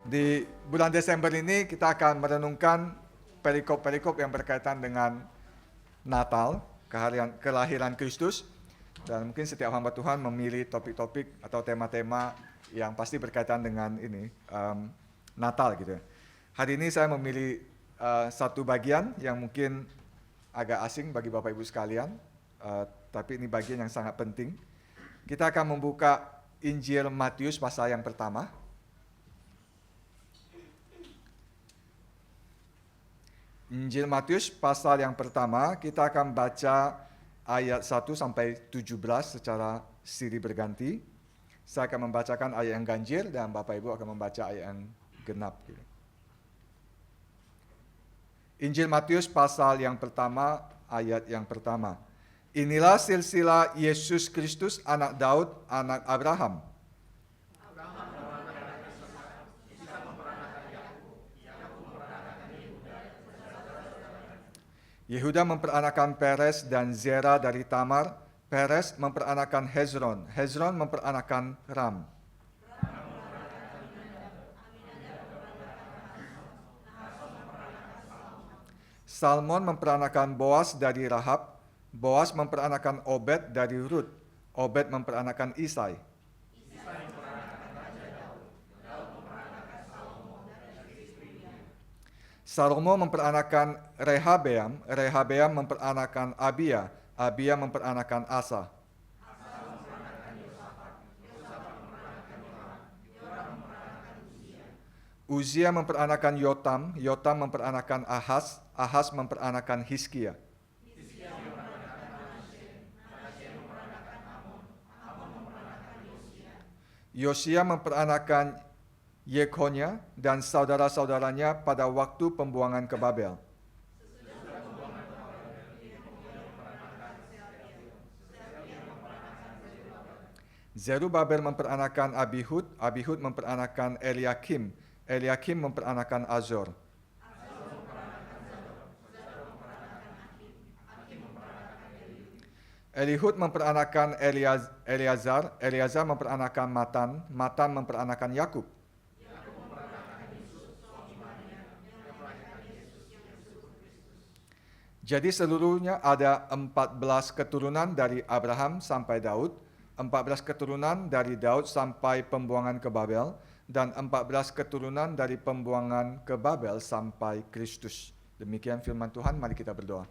Di bulan Desember ini kita akan merenungkan perikop-perikop yang berkaitan dengan Natal, kelahiran Kristus. Dan mungkin setiap hamba Tuhan memilih topik-topik atau tema-tema yang pasti berkaitan dengan ini, Natal gitu ya. Hari ini saya memilih satu bagian yang mungkin agak asing bagi Bapak Ibu sekalian, tapi ini bagian yang sangat penting. Kita akan membuka Injil Matius pasal yang pertama. Injil Matius pasal yang pertama, kita akan baca ayat 1 sampai 17 secara silih berganti. Saya akan membacakan ayat yang ganjil dan Bapak Ibu akan membaca ayat yang genap. Injil Matius pasal yang pertama, ayat yang pertama. Inilah silsilah Yesus Kristus, anak Daud, anak Abraham. Yehuda memperanakan Peres dan Zera dari Tamar. Peres memperanakan Hezron. Hezron memperanakan Ram. Salmon memperanakan Boas dari Rahab. Boas memperanakan Obed dari Rut. Obed memperanakan Isai. Salomo memperanakan Rehabeam. Rehabeam memperanakan Abia. Abia memperanakan Asa. Uzia memperanakan Yotam. Yotam memperanakan Ahaz. Ahaz memperanakan Hizkia. Yosia memperanakan Yekhonya dan saudara-saudaranya pada waktu pembuangan ke Babel. Zerubabel memperanakan Abihud. Abihud memperanakan Eliakim. Eliakim memperanakan Azor. Elihud memperanakan Eleazar. Eleazar memperanakan Matan. Matan memperanakan Yakub. Jadi seluruhnya ada 14 keturunan dari Abraham sampai Daud, 14 keturunan dari Daud sampai pembuangan ke Babel, dan 14 keturunan dari pembuangan ke Babel sampai Kristus. Demikian firman Tuhan, mari kita berdoa.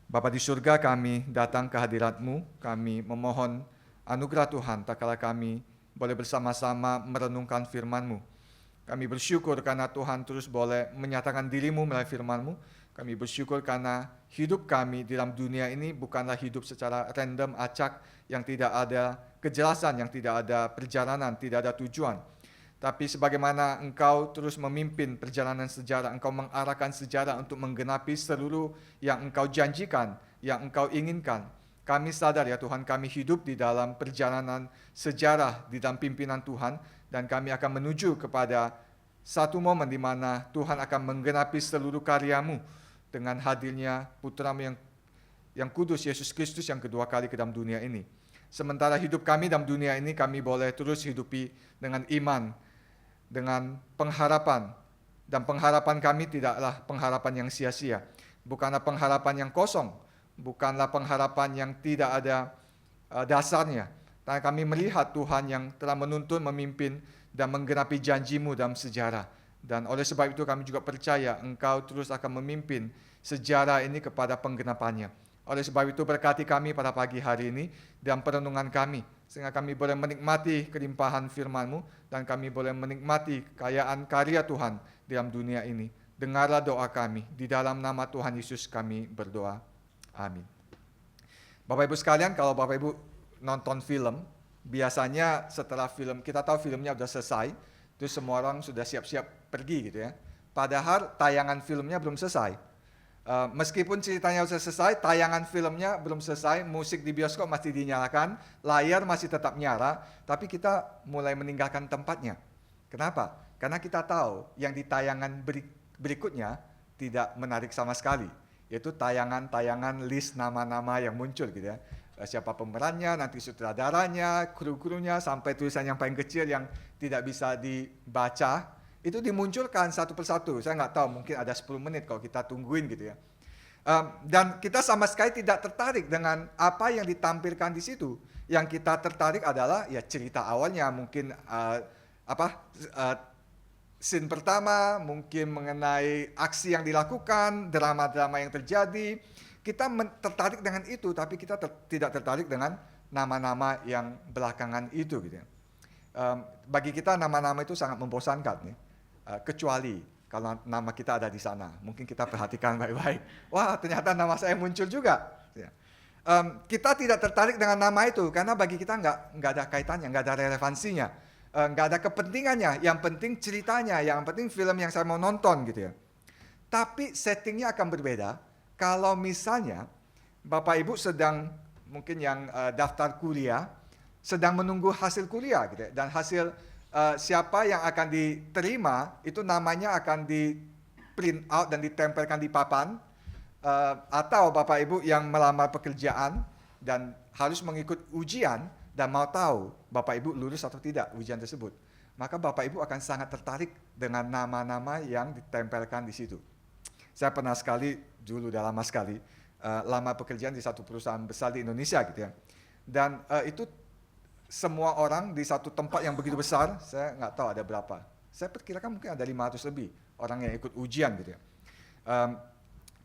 Bapa di surga, kami datang ke hadirat-Mu, kami memohon anugerah Tuhan, tak kala kami boleh bersama-sama merenungkan firman-Mu. Kami bersyukur karena Tuhan terus boleh menyatakan diri-Mu melalui firman-Mu. Kami bersyukur karena hidup kami di dalam dunia ini bukanlah hidup secara random, acak, yang tidak ada kejelasan, yang tidak ada perjalanan, tidak ada tujuan. Tapi sebagaimana Engkau terus memimpin perjalanan sejarah, Engkau mengarahkan sejarah untuk menggenapi seluruh yang Engkau janjikan, yang Engkau inginkan. Kami sadar ya Tuhan, kami hidup di dalam perjalanan sejarah di dalam pimpinan Tuhan, dan kami akan menuju kepada satu momen di mana Tuhan akan menggenapi seluruh karya-Mu dengan hadirnya Putra-Mu yang kudus, Yesus Kristus, yang kedua kali ke dalam dunia ini. Sementara hidup kami dalam dunia ini, kami boleh terus hidupi dengan iman, dengan pengharapan. Dan pengharapan kami tidaklah pengharapan yang sia-sia. Bukanlah pengharapan yang kosong. Bukanlah pengharapan yang tidak ada dasarnya. Karena kami melihat Tuhan yang telah menuntun, memimpin, dan menggenapi janji-Mu dalam sejarah. Dan oleh sebab itu kami juga percaya Engkau terus akan memimpin sejarah ini kepada penggenapannya. Oleh sebab itu berkati kami pada pagi hari ini dalam perenungan kami, sehingga kami boleh menikmati kelimpahan firman-Mu dan kami boleh menikmati kekayaan karya Tuhan dalam dunia ini. Dengarlah doa kami, di dalam nama Tuhan Yesus kami berdoa. Amin. Bapak Ibu sekalian, kalau Bapak Ibu nonton film, biasanya setelah film, kita tahu filmnya sudah selesai, terus semua orang sudah siap-siap pergi gitu ya. Padahal tayangan filmnya belum selesai. Meskipun ceritanya sudah selesai, tayangan filmnya belum selesai, musik di bioskop masih dinyalakan, layar masih tetap nyala, tapi kita mulai meninggalkan tempatnya. Kenapa? Karena kita tahu yang di tayangan berikutnya tidak menarik sama sekali, yaitu tayangan-tayangan list nama-nama yang muncul gitu ya. Siapa pemerannya, nanti sutradaranya, kru-krunya, sampai tulisan yang paling kecil yang tidak bisa dibaca, itu dimunculkan satu persatu. Saya nggak tahu, mungkin ada 10 menit kalau kita tungguin gitu ya. Dan kita sama sekali tidak tertarik dengan apa yang ditampilkan di situ. Yang kita tertarik adalah ya cerita awalnya, mungkin scene pertama, mungkin mengenai aksi yang dilakukan, drama-drama yang terjadi. Kita tertarik dengan itu, tapi kita tidak tertarik dengan nama-nama yang belakangan itu gitu ya. Bagi kita nama-nama itu sangat membosankan ya. Kecuali kalau nama kita ada di sana. Mungkin kita perhatikan baik-baik. Wah, ternyata nama saya muncul juga. Ya. Kita tidak tertarik dengan nama itu karena bagi kita nggak ada kaitannya, nggak ada relevansinya, nggak ada kepentingannya. Yang penting ceritanya, yang penting film yang saya mau nonton gitu ya. Tapi settingnya akan berbeda kalau misalnya Bapak Ibu sedang mungkin yang daftar kuliah, sedang menunggu hasil kuliah gitu ya, dan hasil siapa yang akan diterima itu namanya akan di print out dan ditempelkan di papan. Atau Bapak Ibu yang melamar pekerjaan dan harus mengikut ujian dan mau tahu Bapak Ibu lulus atau tidak ujian tersebut, maka Bapak Ibu akan sangat tertarik dengan nama-nama yang ditempelkan di situ. Saya pernah sekali dulu, udah lama sekali, lamar pekerjaan di satu perusahaan besar di Indonesia gitu ya. Dan itu semua orang di satu tempat yang begitu besar, saya nggak tahu ada berapa. Saya perkirakan mungkin ada 500 lebih orang yang ikut ujian gitu ya.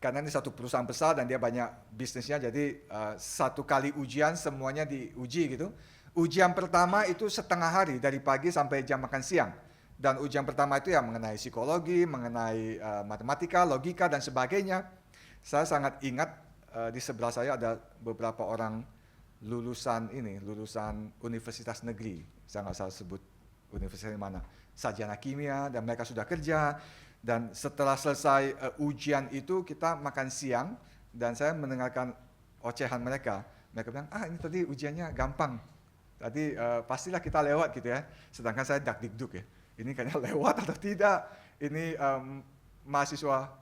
Karena ini satu perusahaan besar dan dia banyak bisnisnya, jadi satu kali ujian semuanya diuji gitu. Ujian pertama itu setengah hari dari pagi sampai jam makan siang. Dan ujian pertama itu ya mengenai psikologi, mengenai matematika, logika dan sebagainya. Saya sangat ingat di sebelah saya ada beberapa orang lulusan universitas negeri. Saya nggak salah sebut universitas di mana. Sarjana kimia dan mereka sudah kerja. Dan setelah selesai ujian itu kita makan siang dan saya mendengarkan ocehan mereka. Mereka bilang, ini tadi ujiannya gampang. Tadi pastilah kita lewat gitu ya. Sedangkan saya dak-dikduk ya. Ini kayaknya lewat atau tidak. Ini mahasiswa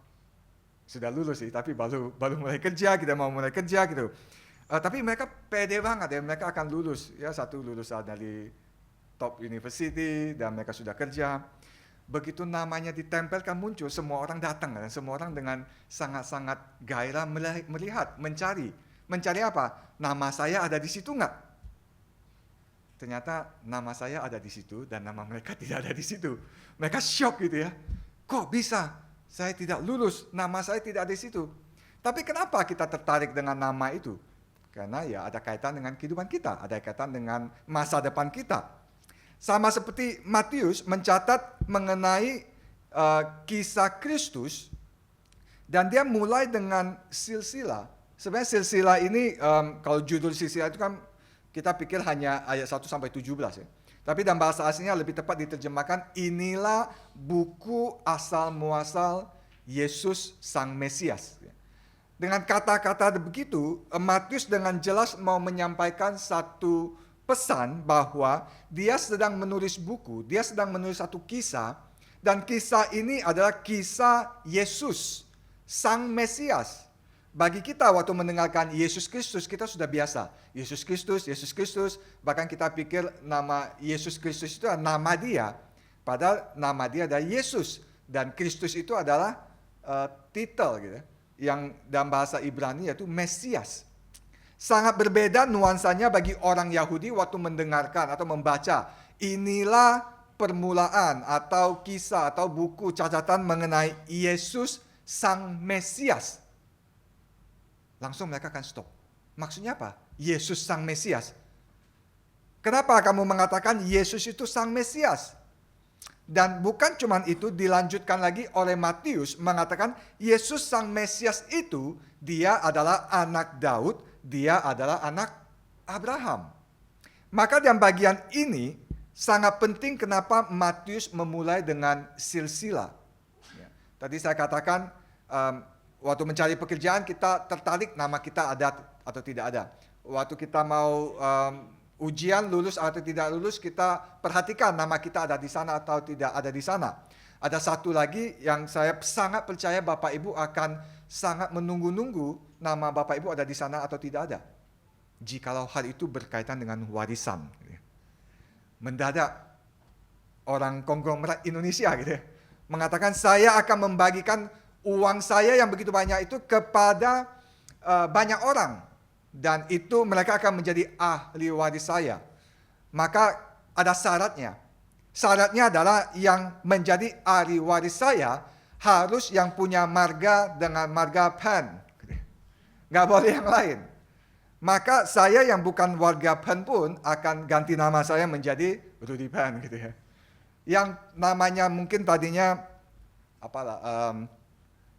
sudah lulus sih, tapi baru mulai kerja, kita mau mulai kerja gitu. Tapi mereka pede banget ya, mereka akan lulus. Ya, satu lulusan dari top university dan mereka sudah kerja. Begitu namanya ditempelkan muncul, semua orang datang dan semua orang dengan sangat-sangat gairah melihat, mencari. Mencari apa? Nama saya ada di situ nggak? Ternyata nama saya ada di situ dan nama mereka tidak ada di situ. Mereka shock gitu ya. Kok bisa? Saya tidak lulus, nama saya tidak ada di situ. Tapi kenapa kita tertarik dengan nama itu? Karena ya ada kaitan dengan kehidupan kita, ada kaitan dengan masa depan kita. Sama seperti Matius mencatat mengenai kisah Kristus dan dia mulai dengan silsilah. Sebenarnya silsilah ini kalau judul silsilah itu kan kita pikir hanya ayat 1 sampai 17 ya. Tapi dalam bahasa aslinya lebih tepat diterjemahkan inilah buku asal muasal Yesus Sang Mesias. Dengan kata-kata begitu, Matius dengan jelas mau menyampaikan satu pesan bahwa dia sedang menulis buku, dia sedang menulis satu kisah, dan kisah ini adalah kisah Yesus, Sang Mesias. Bagi kita waktu mendengarkan Yesus Kristus, kita sudah biasa. Yesus Kristus, bahkan kita pikir nama Yesus Kristus itu adalah nama dia, padahal nama dia adalah Yesus, dan Kristus itu adalah titel gitu, yang dalam bahasa Ibrani yaitu Mesias. Sangat berbeda nuansanya bagi orang Yahudi waktu mendengarkan atau membaca. Inilah permulaan atau kisah atau buku catatan mengenai Yesus Sang Mesias. Langsung mereka akan stop. Maksudnya apa? Yesus Sang Mesias. Kenapa kamu mengatakan Yesus itu Sang Mesias? Dan bukan cuma itu, dilanjutkan lagi oleh Matius mengatakan Yesus Sang Mesias itu dia adalah anak Daud, dia adalah anak Abraham. Maka dalam bagian ini sangat penting kenapa Matius memulai dengan silsilah. Ya. Tadi saya katakan waktu mencari pekerjaan kita tertarik nama kita ada atau tidak ada. Waktu kita mau ujian lulus atau tidak lulus kita perhatikan nama kita ada di sana atau tidak ada di sana. Ada satu lagi yang saya sangat percaya Bapak Ibu akan sangat menunggu-nunggu nama Bapak Ibu ada di sana atau tidak ada. Jikalau hal itu berkaitan dengan warisan. Mendadak orang konglomerat Indonesia gitu ya. Mengatakan saya akan membagikan uang saya yang begitu banyak itu kepada banyak orang. Dan itu mereka akan menjadi ahli waris saya. Maka ada syaratnya. Syaratnya adalah yang menjadi ahli waris saya harus yang punya marga dengan marga Pen. Nggak boleh yang lain. Maka saya yang bukan warga Pen pun akan ganti nama saya menjadi Rudy Pen gitu ya. Yang namanya mungkin tadinya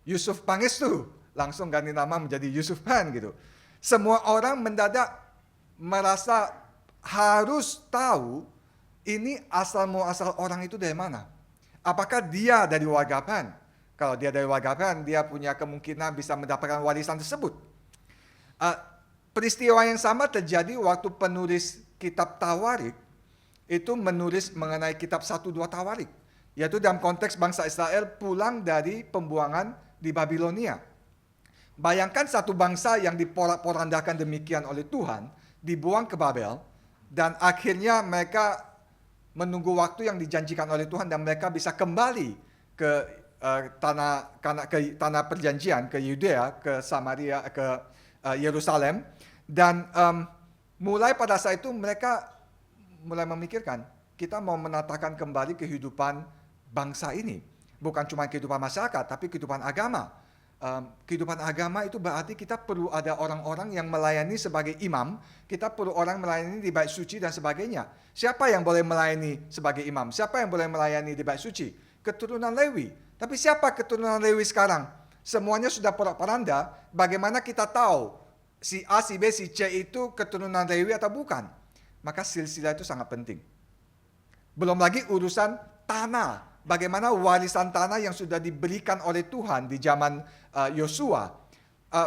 Yusuf Pangestu, langsung ganti nama menjadi Yusuf Pen gitu. Semua orang mendadak merasa harus tahu ini asal muasal orang itu dari mana. Apakah dia dari warga Pen? Kalau dia dari warga Pen, dia punya kemungkinan bisa mendapatkan warisan tersebut. Peristiwa yang sama terjadi waktu penulis kitab Tawarik itu menulis mengenai kitab 1-2 Tawarik, yaitu dalam konteks bangsa Israel pulang dari pembuangan di Babilonia. Bayangkan satu bangsa yang diporak-porandakan demikian oleh Tuhan, dibuang ke Babel, dan akhirnya mereka menunggu waktu yang dijanjikan oleh Tuhan dan mereka bisa kembali ke tanah perjanjian, ke Yudea, ke Samaria, ke Yerusalem. Dan mulai pada saat itu mereka mulai memikirkan, kita mau menatakan kembali kehidupan bangsa ini. Bukan cuma kehidupan masyarakat, tapi kehidupan agama. Kehidupan agama itu berarti kita perlu ada orang-orang yang melayani sebagai imam, kita perlu orang melayani di bait suci dan sebagainya. Siapa yang boleh melayani sebagai imam? Siapa yang boleh melayani di bait suci? Keturunan Lewi. Tapi siapa keturunan Lewi sekarang? Semuanya sudah porak-poranda, bagaimana kita tahu si A, si B, si C itu keturunan Lewi atau bukan? Maka silsilah itu sangat penting. Belum lagi urusan tanah. Bagaimana warisan tanah yang sudah diberikan oleh Tuhan di zaman Yosua.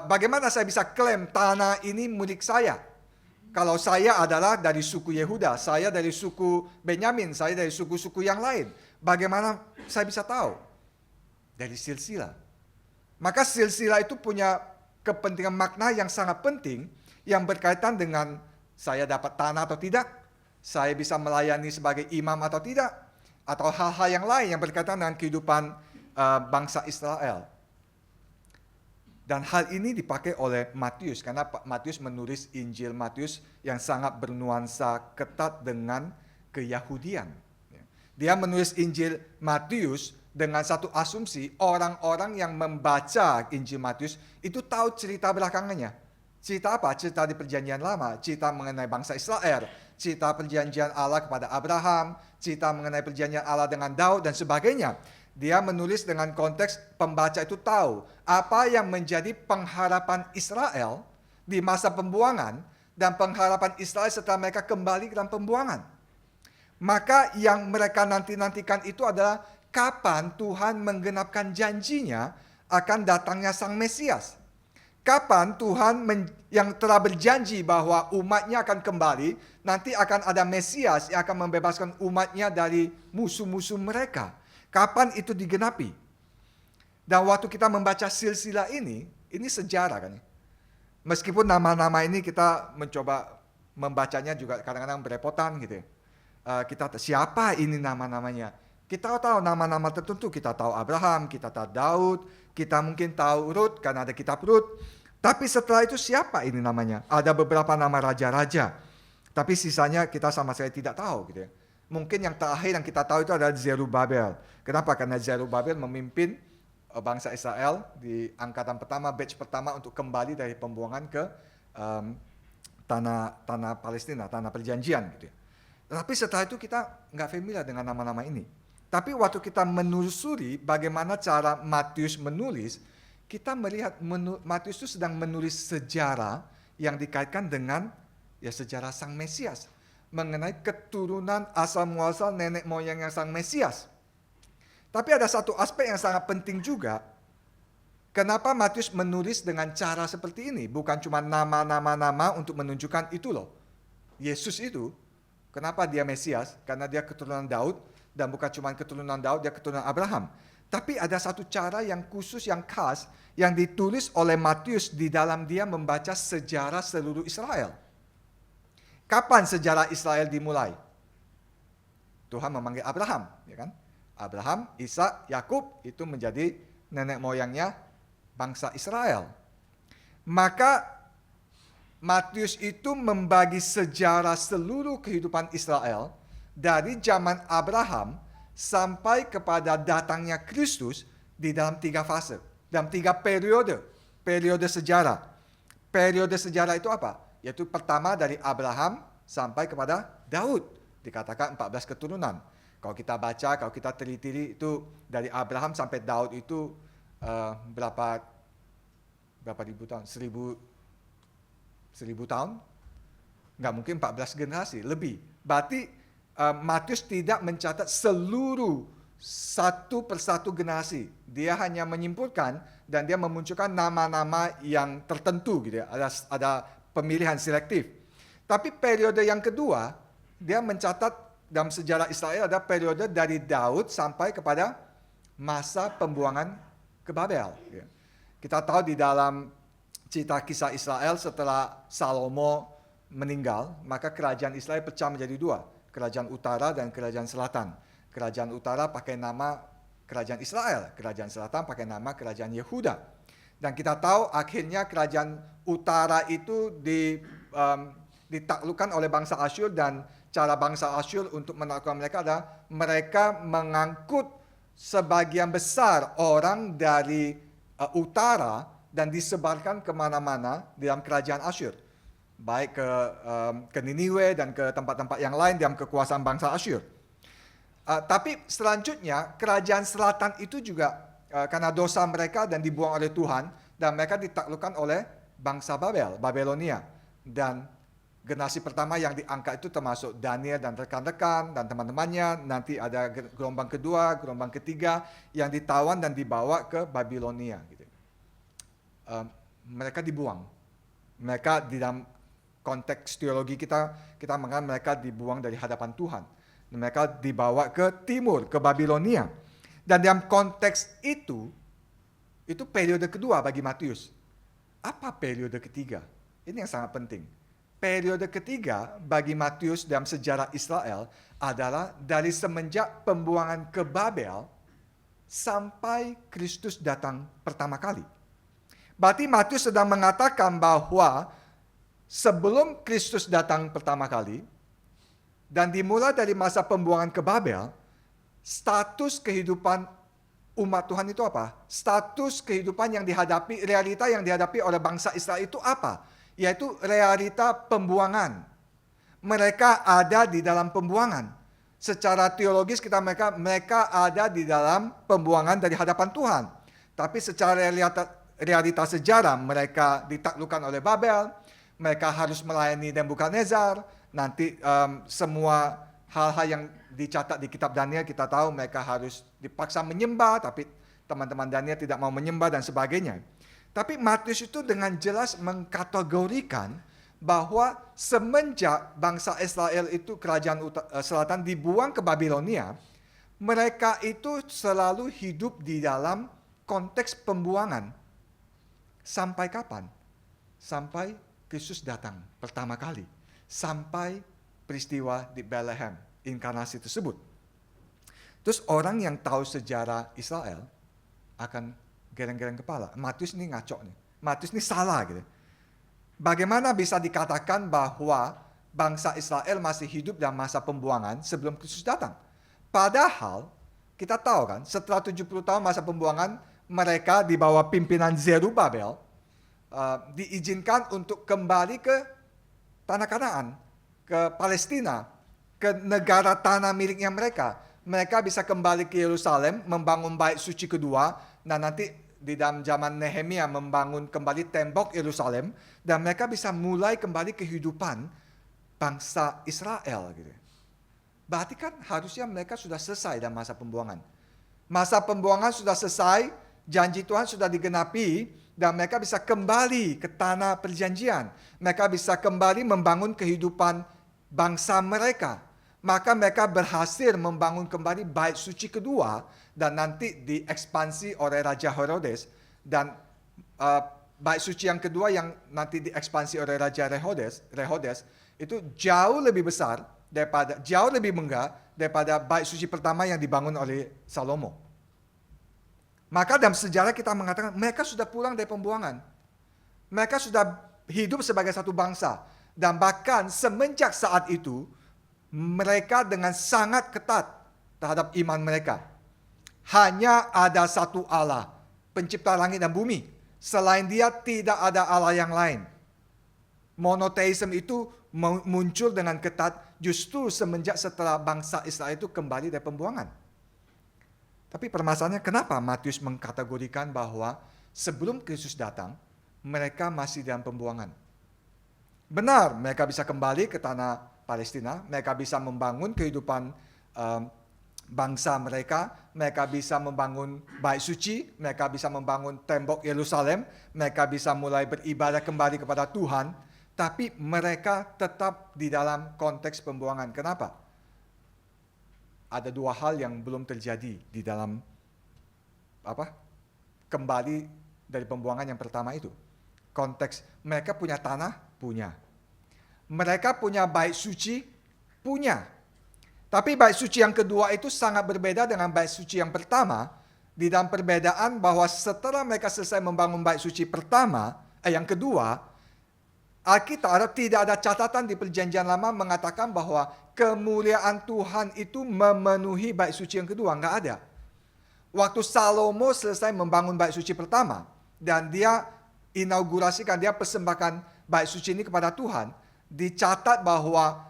Bagaimana saya bisa klaim tanah ini milik saya? Kalau saya adalah dari suku Yehuda, saya dari suku Benyamin, saya dari suku-suku yang lain. Bagaimana saya bisa tahu? Dari silsilah. Maka silsilah itu punya kepentingan makna yang sangat penting yang berkaitan dengan saya dapat tanah atau tidak, saya bisa melayani sebagai imam atau tidak, atau hal-hal yang lain yang berkaitan dengan kehidupan bangsa Israel. Dan hal ini dipakai oleh Matius, karena Matius menulis Injil Matius yang sangat bernuansa ketat dengan keyahudian. Dia menulis Injil Matius dengan satu asumsi, orang-orang yang membaca Injil Matius itu tahu cerita belakangannya. Cerita apa? Cerita di perjanjian lama, cerita mengenai bangsa Israel, cerita perjanjian Allah kepada Abraham, cerita mengenai perjanjian Allah dengan Daud dan sebagainya. Dia menulis dengan konteks pembaca itu tahu apa yang menjadi pengharapan Israel di masa pembuangan dan pengharapan Israel setelah mereka kembali dalam pembuangan. Maka yang mereka nanti-nantikan itu adalah kapan Tuhan menggenapkan janjinya akan datangnya Sang Mesias. Kapan Tuhan yang telah berjanji bahwa umatnya akan kembali, nanti akan ada Mesias yang akan membebaskan umatnya dari musuh-musuh mereka. Kapan itu digenapi? Dan waktu kita membaca silsilah ini sejarah kan. Meskipun nama-nama ini kita mencoba membacanya juga kadang-kadang berepotan gitu ya. Kita siapa ini nama-namanya? Kita tahu nama-nama tertentu, kita tahu Abraham, kita tahu Daud, kita mungkin tahu Rut karena ada kitab Rut. Tapi setelah itu siapa ini namanya? Ada beberapa nama raja-raja. Tapi sisanya kita sama sekali tidak tahu gitu ya. Mungkin yang terakhir yang kita tahu itu adalah Zerubabel. Kenapa? Karena Zerubabel memimpin bangsa Israel di angkatan pertama, batch pertama untuk kembali dari pembuangan ke tanah Palestina, tanah perjanjian gitu ya. Tapi setelah itu kita nggak familiar dengan nama-nama ini. Tapi waktu kita menelusuri bagaimana cara Matius menulis, kita melihat Matius itu sedang menulis sejarah yang dikaitkan dengan sejarah Sang Mesias, mengenai keturunan asal muasal nenek moyang yang Sang Mesias. Tapi ada satu aspek yang sangat penting juga. Kenapa Matius menulis dengan cara seperti ini? Bukan cuma nama-nama untuk menunjukkan itu loh. Yesus itu, kenapa dia Mesias? Karena dia keturunan Daud, dan bukan cuma keturunan Daud, dia keturunan Abraham. Tapi ada satu cara yang khusus, yang khas, yang ditulis oleh Matius di dalam dia membaca sejarah seluruh Israel. Kapan sejarah Israel dimulai? Tuhan memanggil Abraham, ya kan? Abraham, Ishak, Yakub itu menjadi nenek moyangnya bangsa Israel. Maka Matius itu membagi sejarah seluruh kehidupan Israel dari zaman Abraham sampai kepada datangnya Kristus di dalam 3 fase, dalam 3 periode sejarah. Periode sejarah itu apa? Yaitu pertama dari Abraham sampai kepada Daud, dikatakan 14 keturunan. Kalau kita baca, kalau kita teliti itu dari Abraham sampai Daud itu berapa ribu tahun? 1000 tahun? Nggak mungkin 14 generasi, lebih. Berarti Matius tidak mencatat seluruh satu persatu generasi. Dia hanya menyimpulkan dan dia memunculkan nama-nama yang tertentu gitu ya. Ada pemilihan selektif. Tapi periode yang kedua, dia mencatat dalam sejarah Israel ada periode dari Daud sampai kepada masa pembuangan ke Babel. Kita tahu di dalam cerita kisah Israel setelah Salomo meninggal, maka kerajaan Israel pecah menjadi 2, kerajaan utara dan kerajaan selatan. Kerajaan utara pakai nama kerajaan Israel, kerajaan selatan pakai nama kerajaan Yehuda. Dan kita tahu akhirnya kerajaan utara itu ditaklukkan oleh bangsa Asyur, dan cara bangsa Asyur untuk menaklukkan mereka adalah mereka mengangkut sebagian besar orang dari utara dan disebarkan kemana-mana di dalam kerajaan Asyur, baik ke Niniwe dan ke tempat-tempat yang lain dalam kekuasaan bangsa Asyur. Tapi selanjutnya kerajaan selatan itu juga karena dosa mereka dan dibuang oleh Tuhan, dan mereka ditaklukkan oleh bangsa Babelonia. Dan generasi pertama yang diangkat itu termasuk Daniel dan rekan-rekan dan teman-temannya. Nanti ada gelombang kedua, gelombang ketiga yang ditawan dan dibawa ke Babilonia. Gitu. Mereka dibuang. Mereka di dalam konteks teologi kita menganggap mereka dibuang dari hadapan Tuhan. Mereka dibawa ke timur, ke Babilonia. Dan dalam konteks itu periode kedua bagi Matius. Apa periode ketiga? Ini yang sangat penting. Periode ketiga bagi Matius dalam sejarah Israel adalah dari semenjak pembuangan ke Babel sampai Kristus datang pertama kali. Berarti Matius sedang mengatakan bahwa sebelum Kristus datang pertama kali dan dimulai dari masa pembuangan ke Babel, status kehidupan umat Tuhan itu apa? Status kehidupan yang dihadapi, realita yang dihadapi oleh bangsa Israel itu apa? Yaitu realita pembuangan. Mereka ada di dalam pembuangan. Secara teologis mereka ada di dalam pembuangan dari hadapan Tuhan. Tapi secara realita sejarah mereka ditaklukkan oleh Babel, mereka harus melayani Nebukadnezar. Nanti semua hal-hal yang dicatat di kitab Daniel kita tahu mereka harus dipaksa menyembah, tapi teman-teman Daniel tidak mau menyembah dan sebagainya. Tapi Matius itu dengan jelas mengkategorikan bahwa semenjak bangsa Israel itu kerajaan selatan dibuang ke Babilonia, mereka itu selalu hidup di dalam konteks pembuangan. Sampai kapan? Sampai Kristus datang pertama kali. Sampai peristiwa di Bethlehem, inkarnasi tersebut. Terus orang yang tahu sejarah Israel akan gereng-gereng kepala. Matius ini ngaco nih. Matius ini salah gitu. Bagaimana bisa dikatakan bahwa bangsa Israel masih hidup dalam masa pembuangan sebelum Kristus datang? Padahal kita tahu kan setelah 70 tahun masa pembuangan, mereka di bawah pimpinan Zerubabel diizinkan untuk kembali ke tanah Kanaan, ke Palestina, ke negara tanah miliknya mereka. Mereka bisa kembali ke Yerusalem, membangun bait suci kedua, dan nanti di dalam zaman Nehemia membangun kembali tembok Yerusalem, dan mereka bisa mulai kembali kehidupan bangsa Israel. Gitu. Berarti kan harusnya mereka sudah selesai dalam masa pembuangan. Masa pembuangan sudah selesai, janji Tuhan sudah digenapi, dan mereka bisa kembali ke tanah perjanjian. Mereka bisa kembali membangun kehidupan bangsa mereka. Maka mereka berhasil membangun kembali bait suci kedua, dan nanti diekspansi oleh Raja Herodes. Dan bait suci yang kedua yang nanti diekspansi oleh Raja Herodes itu jauh lebih besar, jauh lebih megah daripada bait suci pertama yang dibangun oleh Salomo. Maka dalam sejarah kita mengatakan mereka sudah pulang dari pembuangan. Mereka sudah hidup sebagai satu bangsa. Dan bahkan semenjak saat itu, mereka dengan sangat ketat terhadap iman mereka. Hanya ada satu Allah, pencipta langit dan bumi. Selain dia tidak ada Allah yang lain. Monoteisme itu muncul dengan ketat justru semenjak setelah bangsa Israel itu kembali dari pembuangan. Tapi permasalahannya kenapa Matius mengkategorikan bahwa sebelum Kristus datang, mereka masih dalam pembuangan. Benar, mereka bisa kembali ke tanah Palestina, mereka bisa membangun kehidupan bangsa mereka bisa membangun bait suci, mereka bisa membangun tembok Yerusalem, mereka bisa mulai beribadah kembali kepada Tuhan, tapi mereka tetap di dalam konteks pembuangan. Kenapa? Ada dua hal yang belum terjadi di dalam kembali dari pembuangan yang pertama itu. Konteks mereka punya tanah, punya. Mereka punya bait suci, punya. Tapi bait suci yang kedua itu sangat berbeda dengan bait suci yang pertama. Di dalam perbedaan bahwa setelah mereka selesai membangun bait suci yang kedua, Alkitab tidak ada catatan di Perjanjian Lama mengatakan bahwa kemuliaan Tuhan itu memenuhi bait suci yang kedua. Enggak ada. Waktu Salomo selesai membangun bait suci pertama dan dia inaugurasikan, dia persembahkan bait suci ini kepada Tuhan, dicatat bahwa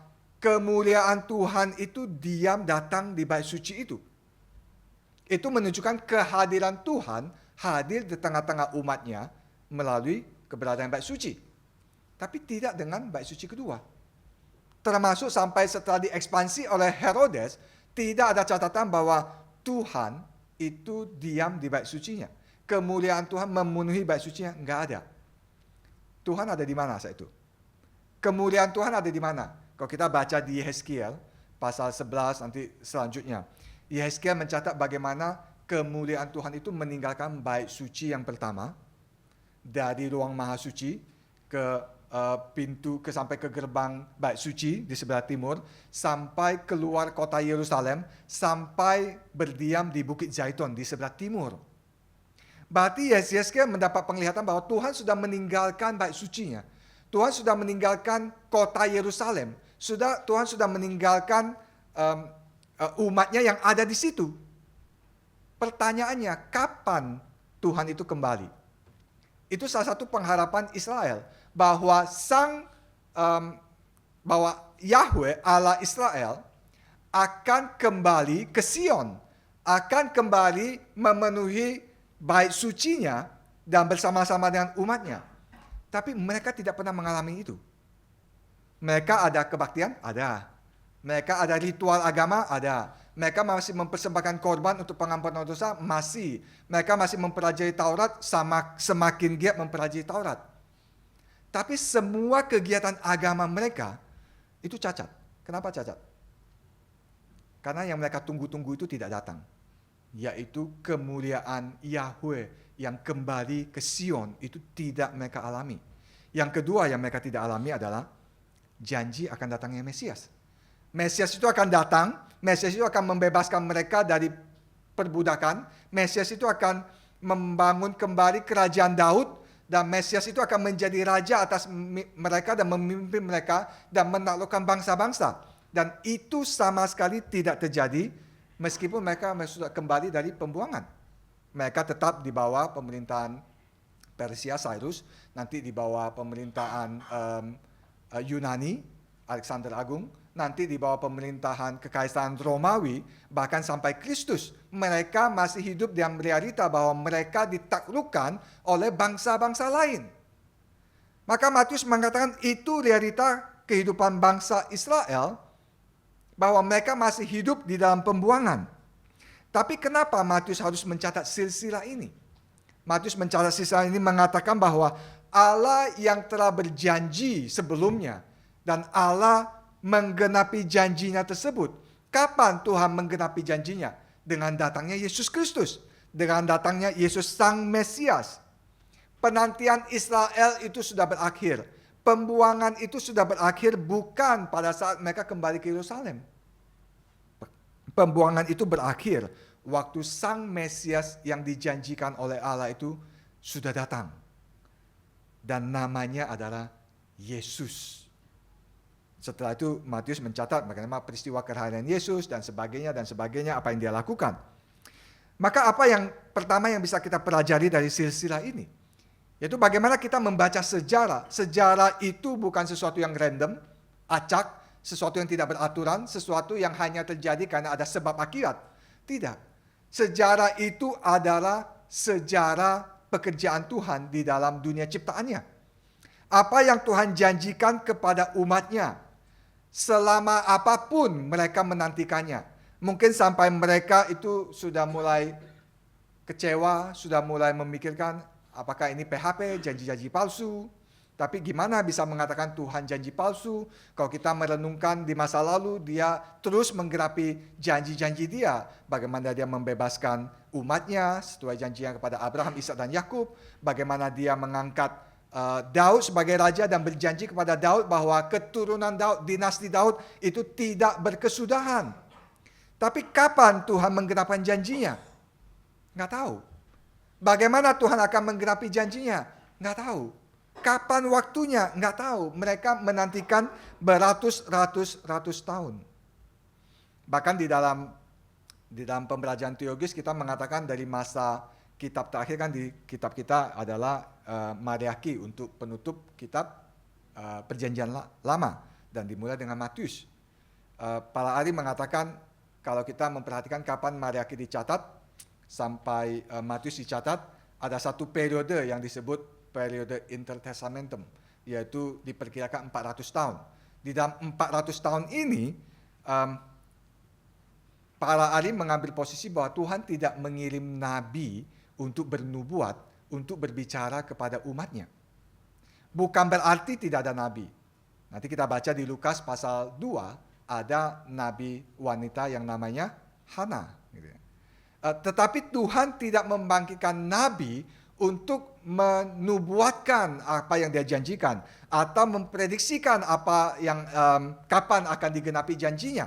kemuliaan Tuhan itu diam datang di bait suci itu. Itu menunjukkan kehadiran Tuhan hadir di tengah-tengah umatnya melalui keberadaan bait suci. Tapi tidak dengan bait suci kedua. Termasuk sampai setelah diekspansi oleh Herodes, tidak ada catatan bahwa Tuhan itu diam di bait sucinya. Kemuliaan Tuhan memenuhi bait sucinya, enggak ada. Tuhan ada di mana saat itu? Kemuliaan Tuhan ada di mana? Kalau kita baca di Yehezkiel, pasal 11 nanti selanjutnya. Yehezkiel mencatat bagaimana kemuliaan Tuhan itu meninggalkan bait suci yang pertama, dari ruang maha suci ke pintu sampai ke gerbang bait suci di sebelah timur, sampai keluar kota Yerusalem, sampai berdiam di Bukit Zaitun di sebelah timur. Berarti Yehezkiel mendapat penglihatan bahwa Tuhan sudah meninggalkan bait sucinya. Tuhan sudah meninggalkan kota Yerusalem. Tuhan sudah meninggalkan umatnya yang ada di situ. Pertanyaannya, kapan Tuhan itu kembali? Itu salah satu pengharapan Israel bahwa bahwa Yahweh Allah Israel akan kembali ke Sion, akan kembali memenuhi bait sucinya dan bersama-sama dengan umatnya. Tapi mereka tidak pernah mengalami itu. Mereka ada kebaktian? Ada. Mereka ada ritual agama? Ada. Mereka masih mempersembahkan korban untuk pengampunan dosa? Masih. Mereka masih mempelajari Taurat, semakin giat mempelajari Taurat. Tapi semua kegiatan agama mereka itu cacat. Kenapa cacat? Karena yang mereka tunggu-tunggu itu tidak datang. Yaitu kemuliaan Yahweh yang kembali ke Sion itu tidak mereka alami. Yang kedua yang mereka tidak alami adalah janji akan datangnya Mesias. Mesias itu akan datang, Mesias itu akan membebaskan mereka dari perbudakan, Mesias itu akan membangun kembali kerajaan Daud, dan Mesias itu akan menjadi raja atas mereka dan memimpin mereka dan menaklukkan bangsa-bangsa. Dan itu sama sekali tidak terjadi meskipun mereka sudah kembali dari pembuangan. Mereka tetap di bawah pemerintahan Persia, Cyrus, nanti di bawah pemerintahan Yunani, Alexander Agung, nanti di bawah pemerintahan Kekaisaran Romawi, bahkan sampai Kristus. Mereka masih hidup dalam realita bahwa mereka ditaklukkan oleh bangsa-bangsa lain. Maka Matius mengatakan itu realita kehidupan bangsa Israel, bahwa mereka masih hidup di dalam pembuangan. Tapi kenapa Matius harus mencatat silsilah ini? Matius mencatat silsilah ini mengatakan bahwa Allah yang telah berjanji sebelumnya dan Allah menggenapi janjinya tersebut. Kapan Tuhan menggenapi janjinya? Dengan datangnya Yesus Kristus. Dengan datangnya Yesus Sang Mesias. Penantian Israel itu sudah berakhir. Pembuangan itu sudah berakhir bukan pada saat mereka kembali ke Yerusalem. pembuangan itu berakhir waktu Sang Mesias yang dijanjikan oleh Allah itu sudah datang. Dan namanya adalah Yesus. Setelah itu Matius mencatat bagaimana peristiwa kelahiran Yesus dan sebagainya apa yang dia lakukan. Maka apa yang pertama yang bisa kita pelajari dari silsilah ini? Yaitu bagaimana kita membaca sejarah. Sejarah itu bukan sesuatu yang random, acak, sesuatu yang tidak beraturan, sesuatu yang hanya terjadi karena ada sebab akibat. Tidak. Sejarah itu adalah sejarah pekerjaan Tuhan di dalam dunia ciptaannya. Apa yang Tuhan janjikan kepada umatnya, selama apapun mereka menantikannya. Mungkin sampai mereka itu sudah mulai kecewa, sudah mulai memikirkan apakah ini PHP, janji-janji palsu. Tapi gimana bisa mengatakan Tuhan janji palsu? Kalau kita merenungkan di masa lalu, dia terus menggenapi janji-janji dia. Bagaimana dia membebaskan umatnya sesuai janjinya kepada Abraham, Ishak dan Yakub. Bagaimana dia mengangkat Daud sebagai raja dan berjanji kepada Daud bahwa keturunan Daud, dinasti Daud itu tidak berkesudahan. Tapi kapan Tuhan menggenapi janjinya? Nggak tahu. Bagaimana Tuhan akan menggenapi janjinya? Nggak tahu. Kapan waktunya? Nggak tahu. Mereka menantikan beratus-ratus tahun. Bahkan di dalam pembelajaran teologis kita mengatakan dari masa kitab terakhir kan di kitab kita adalah Mariaki untuk penutup kitab Perjanjian Lama dan dimulai dengan Matius. Para ahli mengatakan kalau kita memperhatikan kapan Mariaki dicatat sampai Matius dicatat, ada satu periode yang disebut periode intertestamentum, yaitu diperkirakan 400 tahun. Di dalam 400 tahun ini, para ahli mengambil posisi bahwa Tuhan tidak mengirim nabi untuk bernubuat, untuk berbicara kepada umatnya. Bukan berarti tidak ada nabi. Nanti kita baca di Lukas pasal 2, ada nabi wanita yang namanya Hana. Tetapi Tuhan tidak membangkitkan nabi untuk menubuatkan apa yang dia janjikan atau memprediksikan apa yang kapan akan digenapi janjinya.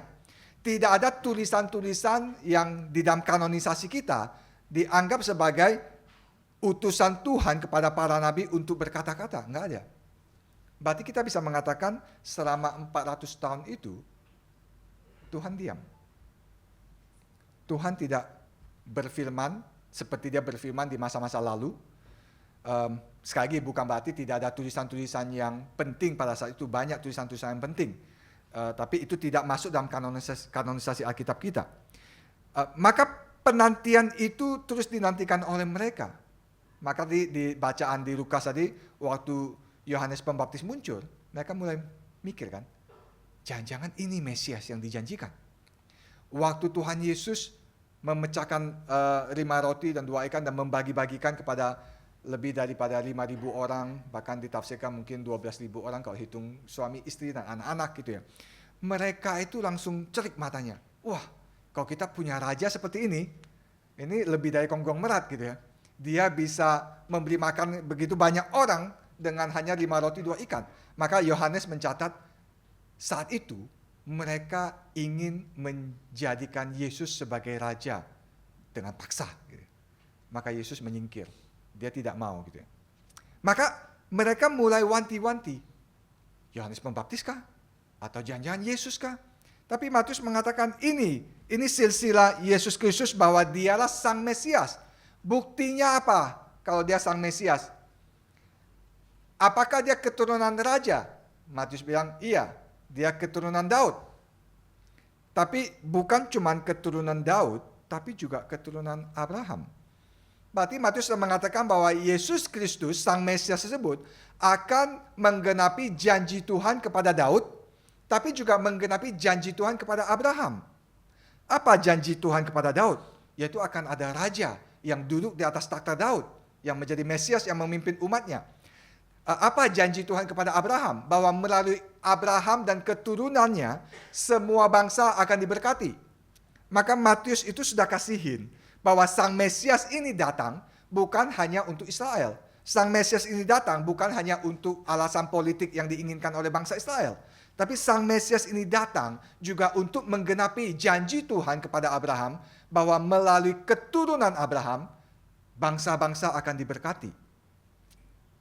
Tidak ada tulisan-tulisan yang di dalam kanonisasi kita dianggap sebagai utusan Tuhan kepada para nabi untuk berkata-kata. Enggak ada. Berarti kita bisa mengatakan selama 400 tahun itu Tuhan diam. Tuhan tidak berfirman seperti dia berfirman di masa-masa lalu. Sekali lagi bukan berarti tidak ada tulisan-tulisan yang penting pada saat itu, banyak tulisan-tulisan yang penting. Tapi itu tidak masuk dalam kanonisasi Alkitab kita. Maka penantian itu terus dinantikan oleh mereka. Maka di bacaan di Lukas tadi, waktu Yohanes Pembaptis muncul, mereka mulai mikir kan, jangan-jangan ini Mesias yang dijanjikan. Waktu Tuhan Yesus memecahkan 5 roti dan 2 ikan dan membagi-bagikan kepada lebih daripada 5.000 orang, bahkan ditafsirkan mungkin 12.000 orang kalau hitung suami, istri, dan anak-anak gitu ya. Mereka itu langsung cerik matanya. Wah, kalau kita punya raja seperti ini lebih dari konglomerat gitu ya. Dia bisa memberi makan begitu banyak orang dengan hanya 5 roti 2 ikan. Maka Yohanes mencatat saat itu mereka ingin menjadikan Yesus sebagai raja dengan paksa. Gitu. Maka Yesus menyingkir. Dia tidak mau gitu ya. Maka mereka mulai wanti-wanti. Yohanes Pembaptis kah? Atau jangan-jangan Yesus kah? Tapi Matius mengatakan ini silsilah Yesus Kristus bahwa dialah Sang Mesias. Buktinya apa kalau dia Sang Mesias? Apakah dia keturunan raja? Matius bilang iya, dia keturunan Daud. Tapi bukan cuma keturunan Daud, tapi juga keturunan Abraham. Berarti Matius mengatakan bahwa Yesus Kristus, Sang Mesias tersebut, akan menggenapi janji Tuhan kepada Daud, tapi juga menggenapi janji Tuhan kepada Abraham. Apa janji Tuhan kepada Daud? Yaitu akan ada raja yang duduk di atas takhta Daud, yang menjadi Mesias yang memimpin umatnya. Apa janji Tuhan kepada Abraham? Bahwa melalui Abraham dan keturunannya, semua bangsa akan diberkati. Maka Matius itu sudah kasihin bahwa Sang Mesias ini datang bukan hanya untuk Israel. Sang Mesias ini datang bukan hanya untuk alasan politik yang diinginkan oleh bangsa Israel. Tapi Sang Mesias ini datang juga untuk menggenapi janji Tuhan kepada Abraham bahwa melalui keturunan Abraham, bangsa-bangsa akan diberkati.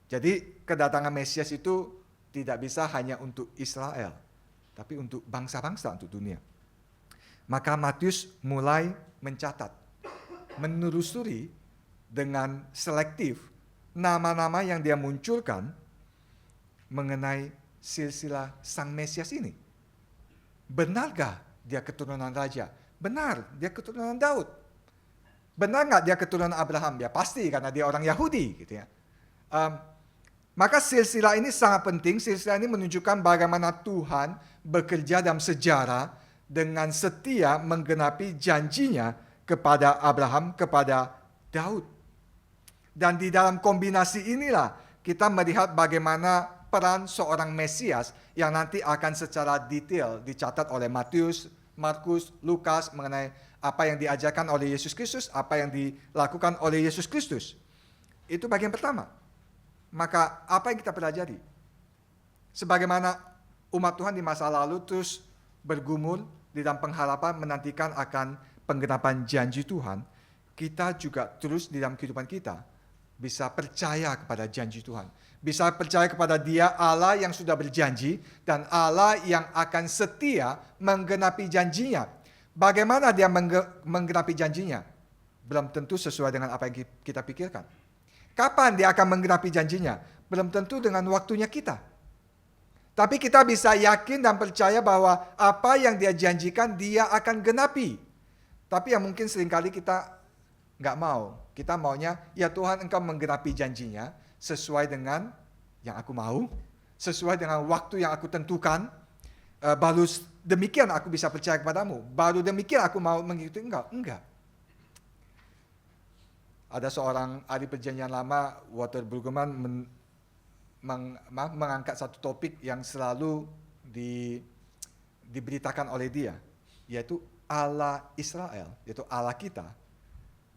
Jadi kedatangan Mesias itu tidak bisa hanya untuk Israel, tapi untuk bangsa-bangsa, untuk dunia. Maka Matius mulai mencatat, menelusuri dengan selektif nama-nama yang dia munculkan mengenai silsilah Sang Mesias ini. Benarkah dia keturunan raja? Benar, dia keturunan Daud. Benar nggak dia keturunan Abraham? Ya pasti, karena dia orang Yahudi, gitu ya. Maka silsilah ini sangat penting. Silsilah ini menunjukkan bagaimana Tuhan bekerja dalam sejarah dengan setia menggenapi janjinya kepada Abraham, kepada Daud. Dan di dalam kombinasi inilah kita melihat bagaimana peran seorang Mesias yang nanti akan secara detail dicatat oleh Matius, Markus, Lukas mengenai apa yang diajarkan oleh Yesus Kristus, apa yang dilakukan oleh Yesus Kristus. Itu bagian pertama. Maka apa yang kita pelajari? Sebagaimana umat Tuhan di masa lalu terus bergumul di dalam pengharapan menantikan akan penggenapan janji Tuhan, kita juga terus di dalam kehidupan kita bisa percaya kepada janji Tuhan. Bisa percaya kepada Dia Allah yang sudah berjanji dan Allah yang akan setia menggenapi janjinya. Bagaimana Dia menggenapi janjinya? Belum tentu sesuai dengan apa yang kita pikirkan. Kapan Dia akan menggenapi janjinya? Belum tentu dengan waktunya kita. Tapi kita bisa yakin dan percaya bahwa apa yang Dia janjikan Dia akan genapi. Tapi yang mungkin seringkali kita nggak mau. Kita maunya, ya Tuhan Engkau menggenapi janjinya sesuai dengan yang aku mau, sesuai dengan waktu yang aku tentukan. Baru demikian aku bisa percaya kepadamu. Baru demikian aku mau mengikuti Engkau. Enggak. Ada seorang ahli perjanjian lama, Walter Brueggemann, mengangkat satu topik yang selalu diberitakan oleh dia, yaitu Allah Israel, yaitu Allah kita,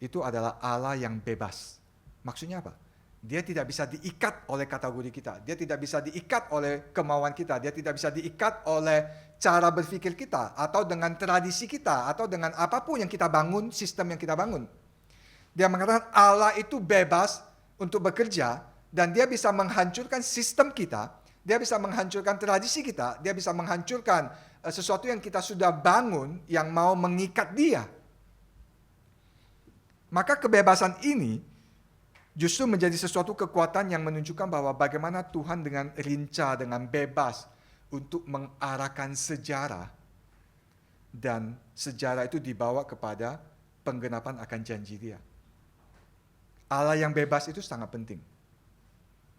itu adalah Allah yang bebas. Maksudnya apa? Dia tidak bisa diikat oleh kategori kita, dia tidak bisa diikat oleh kemauan kita, dia tidak bisa diikat oleh cara berpikir kita, atau dengan tradisi kita, atau dengan apapun yang kita bangun, sistem yang kita bangun. Dia mengatakan Allah itu bebas untuk bekerja dan Dia bisa menghancurkan sistem kita, Dia bisa menghancurkan tradisi kita, Dia bisa menghancurkan sesuatu yang kita sudah bangun yang mau mengikat Dia. Maka kebebasan ini justru menjadi sesuatu kekuatan yang menunjukkan bahwa bagaimana Tuhan dengan lincah, dengan bebas untuk mengarahkan sejarah, dan sejarah itu dibawa kepada penggenapan akan janji Dia. Allah yang bebas itu sangat penting.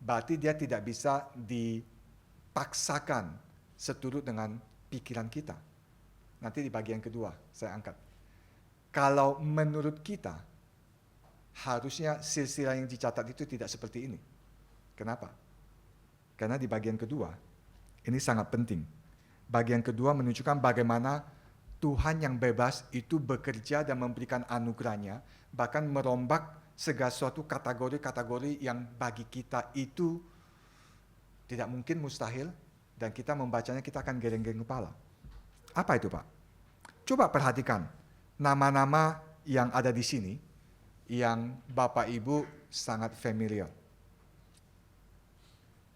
Berarti Dia tidak bisa dipaksakan seturut dengan pikiran kita. Nanti di bagian kedua saya angkat. Kalau menurut kita, harusnya silsilah yang dicatat itu tidak seperti ini. Kenapa? Karena di bagian kedua, ini sangat penting. Bagian kedua menunjukkan bagaimana Tuhan yang bebas itu bekerja dan memberikan anugerahnya, bahkan merombak segala suatu kategori-kategori yang bagi kita itu tidak mungkin, mustahil, dan kita membacanya kita akan geleng-geleng kepala. Apa itu, Pak? Coba perhatikan nama-nama yang ada di sini yang Bapak Ibu sangat familiar.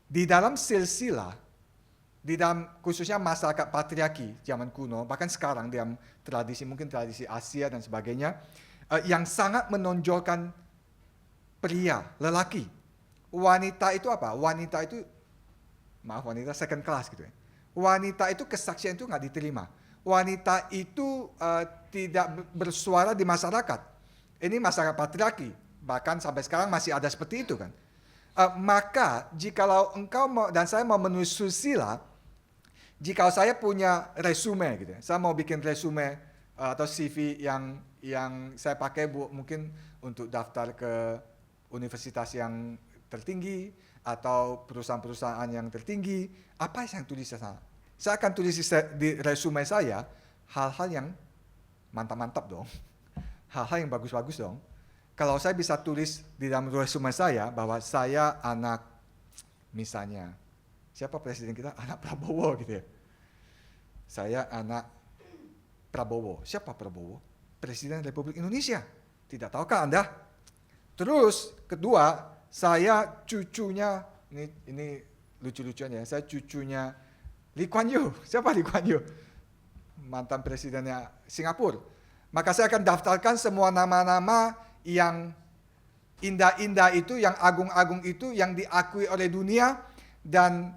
Di dalam silsilah, di dalam khususnya masyarakat patriarki zaman kuno, bahkan sekarang dalam tradisi, mungkin tradisi Asia dan sebagainya, yang sangat menonjolkan pria, lelaki. Wanita itu apa? Wanita itu, wanita second class gitu ya. Wanita itu kesaksian itu nggak diterima. Wanita itu tidak bersuara di masyarakat. Ini masyarakat patriarki, bahkan sampai sekarang masih ada seperti itu kan. Maka jikalau engkau mau, dan saya mau menulis silsilah, jika saya punya resume gitu ya, saya mau bikin resume atau CV yang saya pakai mungkin untuk daftar ke universitas yang tertinggi atau perusahaan-perusahaan yang tertinggi, apa yang tulis di sana? Saya akan tulis di resume saya hal-hal yang mantap-mantap dong, hal-hal yang bagus-bagus dong. Kalau saya bisa tulis di dalam resume saya bahwa saya anak, misalnya, siapa presiden kita? Anak Prabowo gitu ya. Saya anak Prabowo. Siapa Prabowo? Presiden Republik Indonesia. Tidak tahukah Anda? Terus kedua, saya cucunya, ini lucu-lucuan ya, saya cucunya Lee Kuan Yew. Siapa Lee Kuan Yew? Mantan presidennya Singapura. Maka saya akan daftarkan semua nama-nama yang indah-indah itu, yang agung-agung itu, yang diakui oleh dunia. Dan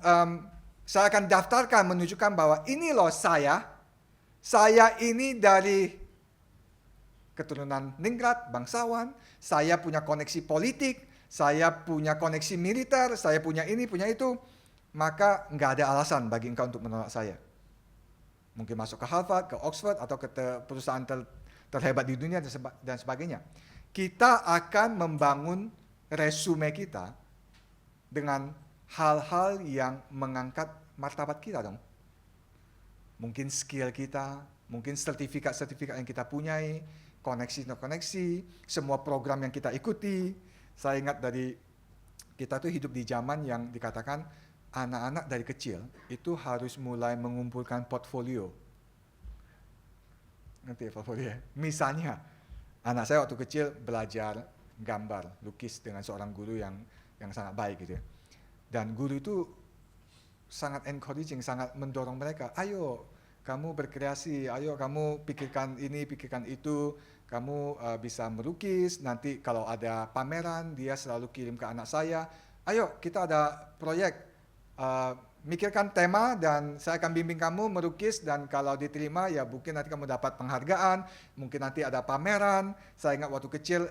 saya akan daftarkan menunjukkan bahwa ini loh saya ini dari keturunan ningrat, bangsawan, saya punya koneksi politik, saya punya koneksi militer, saya punya ini, punya itu. Maka nggak ada alasan bagi engkau untuk menolak saya. Mungkin masuk ke Harvard, ke Oxford, atau ke perusahaan terhebat di dunia dan sebagainya. Kita akan membangun resume kita dengan hal-hal yang mengangkat martabat kita dong. Mungkin skill kita, mungkin sertifikat-sertifikat yang kita punyai, koneksi-koneksi, semua program yang kita ikuti. Saya ingat kita tuh hidup di zaman yang dikatakan anak-anak dari kecil itu harus mulai mengumpulkan portfolio. Ngerti ya portfolio? Misalnya, anak saya waktu kecil belajar gambar, lukis dengan seorang guru yang sangat baik gitu ya. Dan guru itu sangat encouraging, sangat mendorong mereka. Ayo, kamu berkreasi, ayo kamu pikirkan ini, pikirkan itu, kamu bisa melukis, nanti kalau ada pameran, dia selalu kirim ke anak saya, ayo kita ada proyek, mikirkan tema dan saya akan bimbing kamu melukis dan kalau diterima ya mungkin nanti kamu dapat penghargaan, mungkin nanti ada pameran. Saya ingat waktu kecil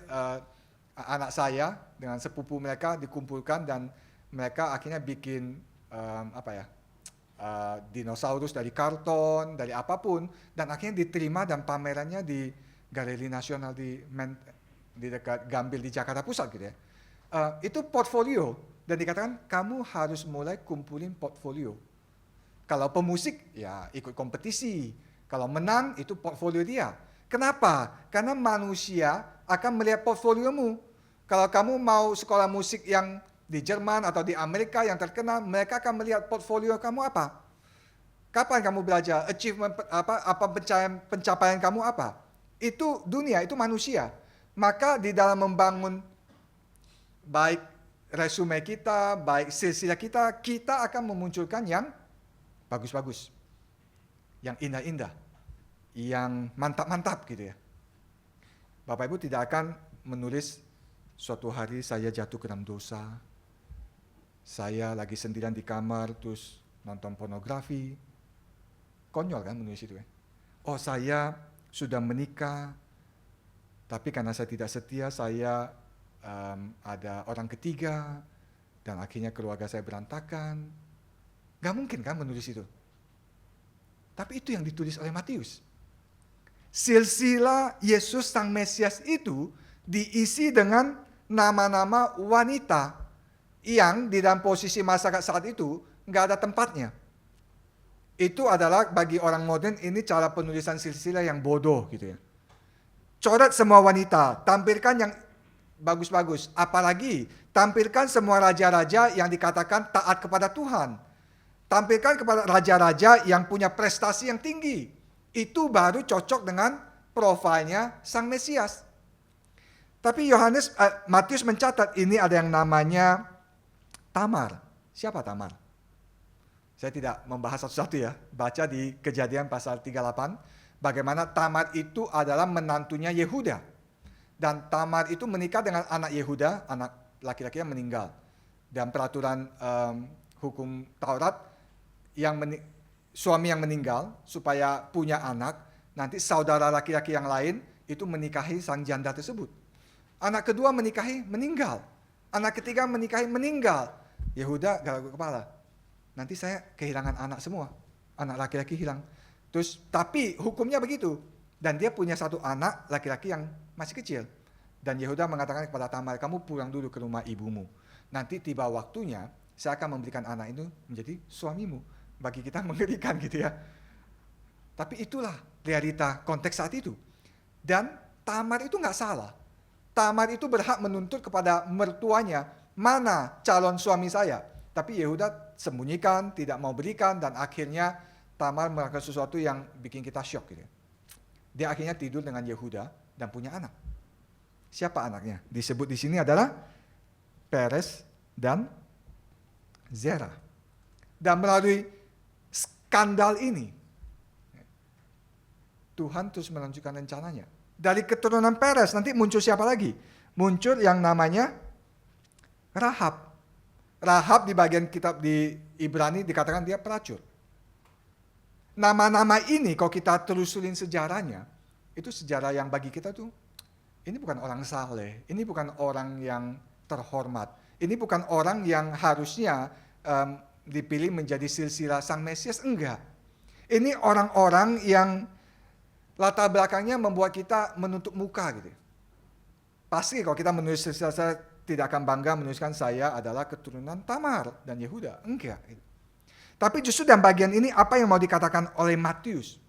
anak saya dengan sepupu mereka dikumpulkan dan mereka akhirnya bikin dinosaurus dari karton, dari apapun, dan akhirnya diterima dan pamerannya di Galeri Nasional di dekat Gambir di Jakarta Pusat gitu ya. Itu portfolio dan dikatakan kamu harus mulai kumpulin portfolio. Kalau pemusik ya ikut kompetisi, kalau menang itu portfolio dia. Kenapa? Karena manusia akan melihat portfoliomu. Kalau kamu mau sekolah musik yang di Jerman atau di Amerika yang terkenal, mereka akan melihat portfolio kamu apa. Kapan kamu belajar, achievement apa pencapaian kamu apa? Itu dunia, itu manusia. Maka di dalam membangun baik resume kita, baik silsilah kita akan memunculkan yang bagus-bagus, yang indah-indah, yang mantap-mantap gitu ya. Bapak Ibu tidak akan menulis suatu hari saya jatuh ke dalam dosa, saya lagi sendirian di kamar terus nonton pornografi. Konyol kan menulis itu ya. Oh saya sudah menikah, tapi karena saya tidak setia, saya ada orang ketiga, dan akhirnya keluarga saya berantakan. Gak mungkin kan menulis itu. Tapi itu yang ditulis oleh Matius. Silsilah Yesus Sang Mesias itu diisi dengan nama-nama wanita yang di dalam posisi masyarakat saat itu gak ada tempatnya. Itu adalah bagi orang modern ini cara penulisan silsilah yang bodoh gitu ya. Coret semua wanita, tampilkan yang bagus-bagus. Apalagi tampilkan semua raja-raja yang dikatakan taat kepada Tuhan. Tampilkan kepada raja-raja yang punya prestasi yang tinggi. Itu baru cocok dengan profilnya Sang Mesias. Tapi Matius mencatat ini ada yang namanya Tamar. Siapa Tamar? Saya tidak membahas satu-satu ya. Baca di Kejadian pasal 38. Bagaimana Tamar itu adalah menantunya Yehuda. Dan Tamar itu menikah dengan anak Yehuda, anak laki-laki yang meninggal. Dan peraturan hukum Taurat, suami yang meninggal supaya punya anak, nanti saudara laki-laki yang lain itu menikahi sang janda tersebut. Anak kedua menikahi, meninggal. Anak ketiga menikahi, meninggal. Yehuda garuk kepala. Nanti saya kehilangan anak semua. Anak laki-laki hilang. Terus, tapi hukumnya begitu. Dan dia punya satu anak laki-laki yang masih kecil. Dan Yehuda mengatakan kepada Tamar, kamu pulang dulu ke rumah ibumu. Nanti tiba waktunya, saya akan memberikan anak itu menjadi suamimu. Bagi kita mengerikan gitu ya. Tapi itulah realita konteks saat itu. Dan Tamar itu nggak salah. Tamar itu berhak menuntut kepada mertuanya, mana calon suami saya. Tapi Yehuda sembunyikan, tidak mau berikan, dan akhirnya Tamar melakukan sesuatu yang bikin kita syok gitu. Dia akhirnya tidur dengan Yehuda dan punya anak. Siapa anaknya? Disebut di sini adalah Peres dan Zerah. Dan melalui skandal ini, Tuhan terus melanjutkan rencananya. Dari keturunan Peres nanti muncul siapa lagi? Muncul yang namanya Rahab. Rahab di bagian kitab di Ibrani dikatakan dia pelacur. Nama-nama ini kalau kita telusurin sejarahnya, itu sejarah yang bagi kita tuh, ini bukan orang saleh, ini bukan orang yang terhormat, ini bukan orang yang harusnya dipilih menjadi silsilah Sang Mesias, enggak. Ini orang-orang yang latar belakangnya membuat kita menutup muka gitu. Pasti kalau kita menulis silsilah, saya tidak akan bangga menuliskan saya adalah keturunan Tamar dan Yehuda, enggak. Tapi justru dalam bagian ini apa yang mau dikatakan oleh Matius?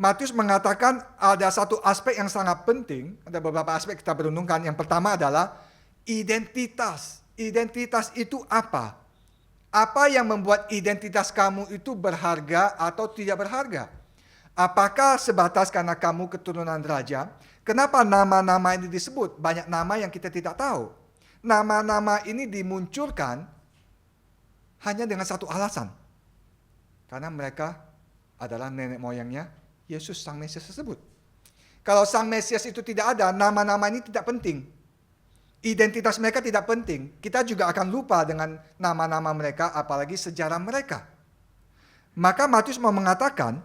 Matius mengatakan ada satu aspek yang sangat penting, ada beberapa aspek kita berenungkan. Yang pertama adalah identitas. Identitas itu apa? Apa yang membuat identitas kamu itu berharga atau tidak berharga? Apakah sebatas karena kamu keturunan raja? Kenapa nama-nama ini disebut? Banyak nama yang kita tidak tahu. Nama-nama ini dimunculkan hanya dengan satu alasan. Karena mereka adalah nenek moyangnya Yesus Sang Mesias tersebut. Kalau Sang Mesias itu tidak ada, nama-nama ini tidak penting. Identitas mereka tidak penting. Kita juga akan lupa dengan nama-nama mereka, apalagi sejarah mereka. Maka Matius mau mengatakan,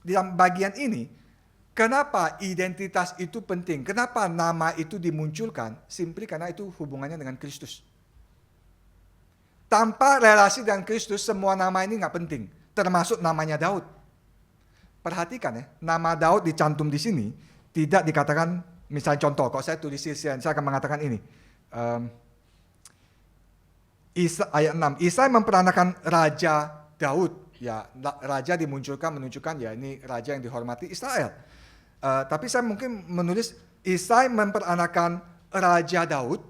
di dalam bagian ini, kenapa identitas itu penting? Kenapa nama itu dimunculkan? Simply karena itu hubungannya dengan Kristus. Tanpa relasi dengan Kristus, semua nama ini nggak penting. Termasuk namanya Daud. Perhatikan ya, nama Daud dicantum di sini, tidak dikatakan, misalnya contoh, kalau saya tulis saya akan mengatakan ini. Ayat 6, Isai memperanakan Raja Daud. Ya, raja menunjukkan ya ini raja yang dihormati Israel. Tapi saya mungkin menulis Isai memperanakan Raja Daud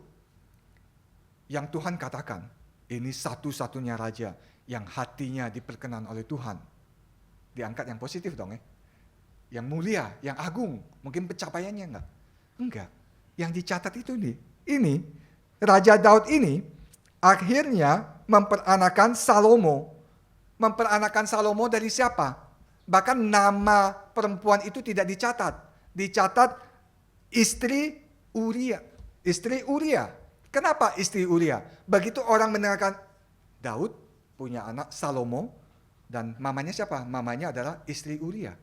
yang Tuhan katakan. Ini satu-satunya raja yang hatinya diperkenan oleh Tuhan. Diangkat yang positif dong ya. Yang mulia, yang agung. Mungkin pencapaiannya enggak. Enggak. Yang dicatat itu nih. Ini, Raja Daud ini akhirnya memperanakan Salomo. Memperanakan Salomo dari siapa? Bahkan nama perempuan itu tidak dicatat. Dicatat istri Uria. Istri Uria. Kenapa istri Uria? Begitu orang mendengarkan Daud punya anak Salomo dan mamanya siapa? Mamanya adalah istri Uria.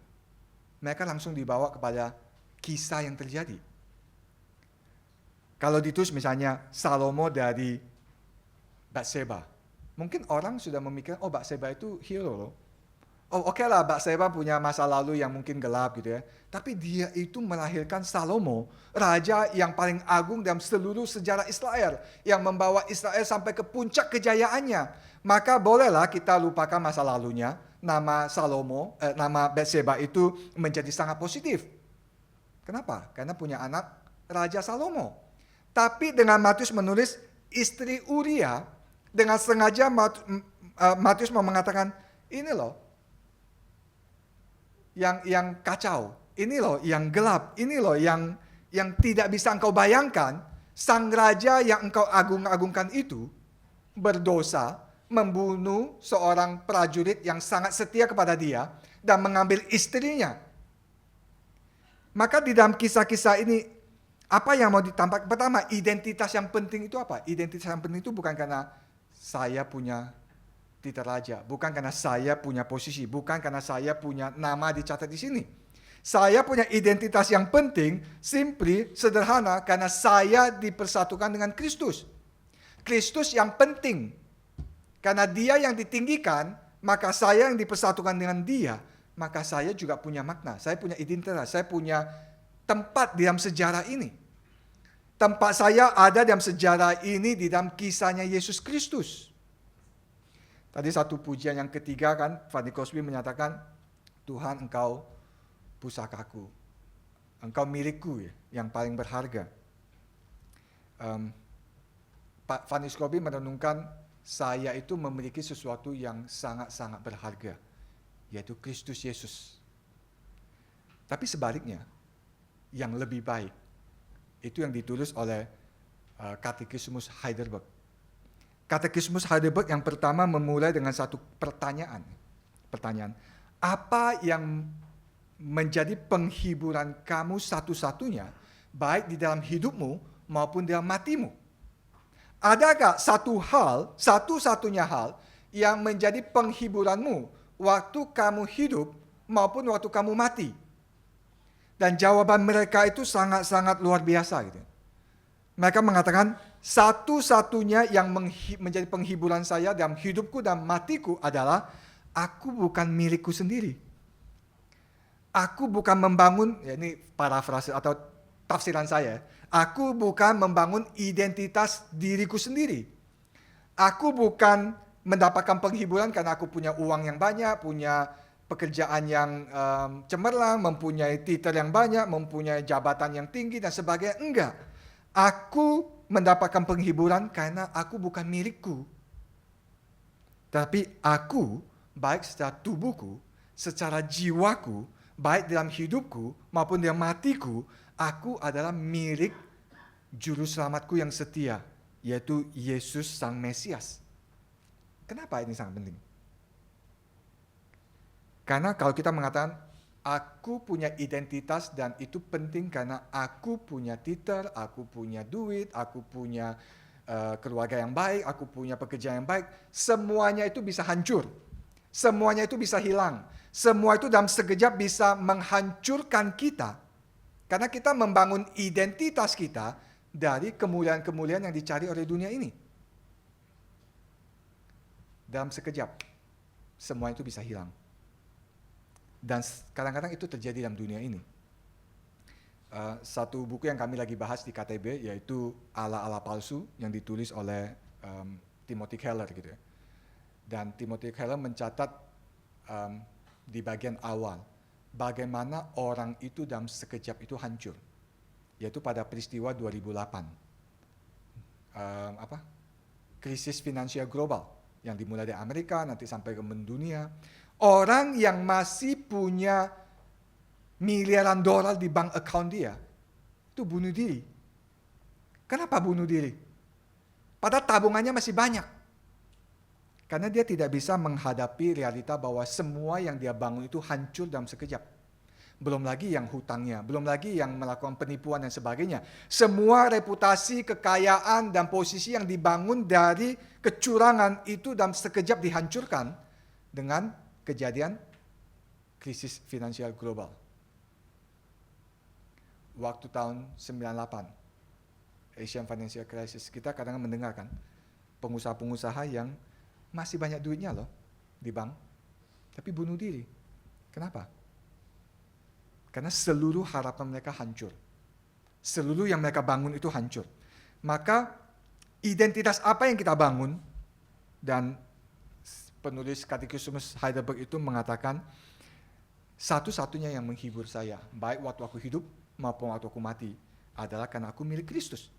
Mereka langsung dibawa kepada kisah yang terjadi. Kalau ditulis misalnya Salomo dari Batseba, mungkin orang sudah memikirkan, oh Batseba itu hero loh. Oh oke lah, Batseba punya masa lalu yang mungkin gelap gitu ya. Tapi dia itu melahirkan Salomo, raja yang paling agung dalam seluruh sejarah Israel, yang membawa Israel sampai ke puncak kejayaannya. Maka bolehlah kita lupakan masa lalunya. Nama Salomo, nama Batseba itu menjadi sangat positif. Kenapa? Karena punya anak Raja Salomo. Tapi dengan Matius menulis istri Uria, dengan sengaja Matius mau mengatakan, ini loh yang kacau, ini loh yang gelap, ini loh yang tidak bisa engkau bayangkan. Sang raja yang engkau agung-agungkan itu berdosa, membunuh seorang prajurit yang sangat setia kepada dia dan mengambil istrinya. Maka di dalam kisah-kisah ini, apa yang mau ditampakkan? Pertama, identitas yang penting itu apa? Identitas yang penting itu bukan karena saya punya titel raja, bukan karena saya punya posisi, bukan karena saya punya nama dicatat di sini. Saya punya identitas yang penting, simply, sederhana, karena saya dipersatukan dengan Kristus. Kristus yang penting. Karena dia yang ditinggikan, maka saya yang dipersatukan dengan dia, maka saya juga punya makna, saya punya identitas, saya punya tempat di dalam sejarah ini. Tempat saya ada dalam sejarah ini di dalam kisahnya Yesus Kristus. Tadi satu pujian yang ketiga kan, Fanny Crosby menyatakan, Tuhan engkau pusakaku, engkau milikku ya, yang paling berharga. Pak Fanny Crosby merenungkan, saya itu memiliki sesuatu yang sangat-sangat berharga. yaitu Kristus Yesus. Tapi sebaliknya, yang lebih baik, itu yang ditulis oleh Katekismus Heidelberg. Katekismus Heidelberg yang pertama memulai dengan satu pertanyaan. Apa yang menjadi penghiburan kamu satu-satunya, baik di dalam hidupmu maupun dalam matimu? Adakah satu-satunya hal yang menjadi penghiburanmu waktu kamu hidup maupun waktu kamu mati? Dan jawaban mereka itu sangat-sangat luar biasa gitu. Mereka mengatakan satu-satunya yang menjadi penghiburan saya dalam hidupku dan matiku adalah aku bukan milikku sendiri. Aku bukan membangun, ya ini parafrase atau tafsiran saya. Aku bukan membangun identitas diriku sendiri. Aku bukan mendapatkan penghiburan karena aku punya uang yang banyak, punya pekerjaan yang cemerlang, mempunyai titel yang banyak, mempunyai jabatan yang tinggi dan sebagainya. Enggak. Aku mendapatkan penghiburan karena aku bukan milikku. Tapi aku, baik secara tubuhku, secara jiwaku, baik dalam hidupku maupun dalam matiku, aku adalah milik juru selamatku yang setia, yaitu Yesus Sang Mesias. Kenapa ini sangat penting? Karena kalau kita mengatakan aku punya identitas dan itu penting karena aku punya titel, aku punya duit, aku punya keluarga yang baik, aku punya pekerjaan yang baik, semuanya itu bisa hancur. Semuanya itu bisa hilang. Semua itu dalam sekejap bisa menghancurkan kita. Karena kita membangun identitas kita dari kemuliaan-kemuliaan yang dicari oleh dunia ini. Dalam sekejap, semua itu bisa hilang. Dan kadang-kadang itu terjadi dalam dunia ini. Satu buku yang kami lagi bahas di KTB yaitu Allah-Allah palsu yang ditulis oleh Timothy Keller gitu ya. Dan Timothy Keller mencatat di bagian awal bagaimana orang itu dalam sekejap itu hancur, yaitu pada peristiwa 2008 krisis finansial global yang dimulai dari Amerika nanti sampai ke mendunia. Orang yang masih punya miliaran dolar di bank account dia itu bunuh diri. Kenapa bunuh diri? Padahal tabungannya masih banyak. Karena dia tidak bisa menghadapi realita bahwa semua yang dia bangun itu hancur dalam sekejap. Belum lagi yang hutangnya, belum lagi yang melakukan penipuan dan sebagainya. Semua reputasi, kekayaan, dan posisi yang dibangun dari kecurangan itu dalam sekejap dihancurkan dengan kejadian krisis finansial global. Waktu tahun 98, Asian Financial Crisis, kita kadang mendengarkan pengusaha-pengusaha yang masih banyak duitnya loh di bank, tapi bunuh diri. Kenapa? Karena seluruh harapan mereka hancur. Seluruh yang mereka bangun itu hancur. Maka identitas apa yang kita bangun, dan penulis Katekismus Heidelberg itu mengatakan satu-satunya yang menghibur saya, baik waktu aku hidup maupun waktu aku mati, adalah karena aku milik Kristus.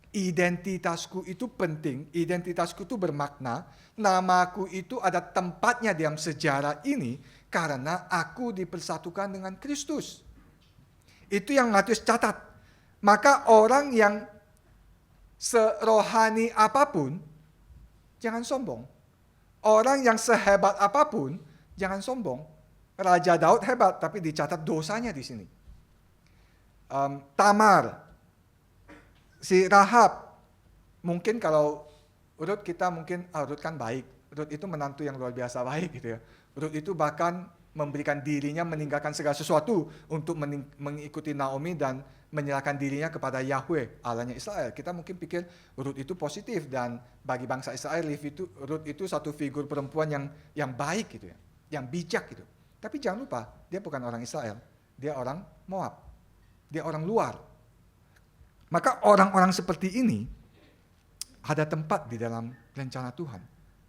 Identitasku itu penting, identitasku itu bermakna, namaku itu ada tempatnya dalam sejarah ini karena aku dipersatukan dengan Kristus. Itu yang Matius catat. Maka orang yang serohani apapun, jangan sombong. Orang yang sehebat apapun, jangan sombong. Raja Daud hebat, tapi dicatat dosanya di sini. Tamar, si Rahab, mungkin kalau Rut kita mungkin, Rut kan baik. Rut itu menantu yang luar biasa baik gitu ya. Rut itu bahkan memberikan dirinya, meninggalkan segala sesuatu untuk mengikuti Naomi dan menyerahkan dirinya kepada Yahweh, Allahnya Israel. Kita mungkin pikir Rut itu positif dan bagi bangsa Israel, Rut itu satu figur perempuan yang baik gitu ya, yang bijak gitu. Tapi jangan lupa, dia bukan orang Israel, dia orang Moab, dia orang luar. Maka orang-orang seperti ini ada tempat di dalam rencana Tuhan.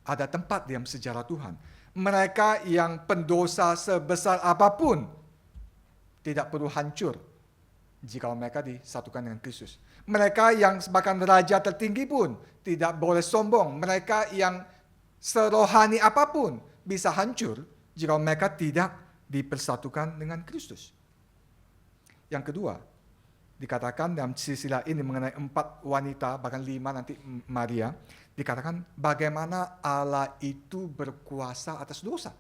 Ada tempat di dalam sejarah Tuhan. Mereka yang pendosa sebesar apapun tidak perlu hancur jika mereka disatukan dengan Kristus. Mereka yang bahkan raja tertinggi pun tidak boleh sombong. Mereka yang serohani apapun bisa hancur jika mereka tidak dipersatukan dengan Kristus. Yang kedua, dikatakan dalam silsilah ini mengenai 4 wanita, bahkan 5 nanti Maria, dikatakan bagaimana Allah itu berkuasa atas dosa.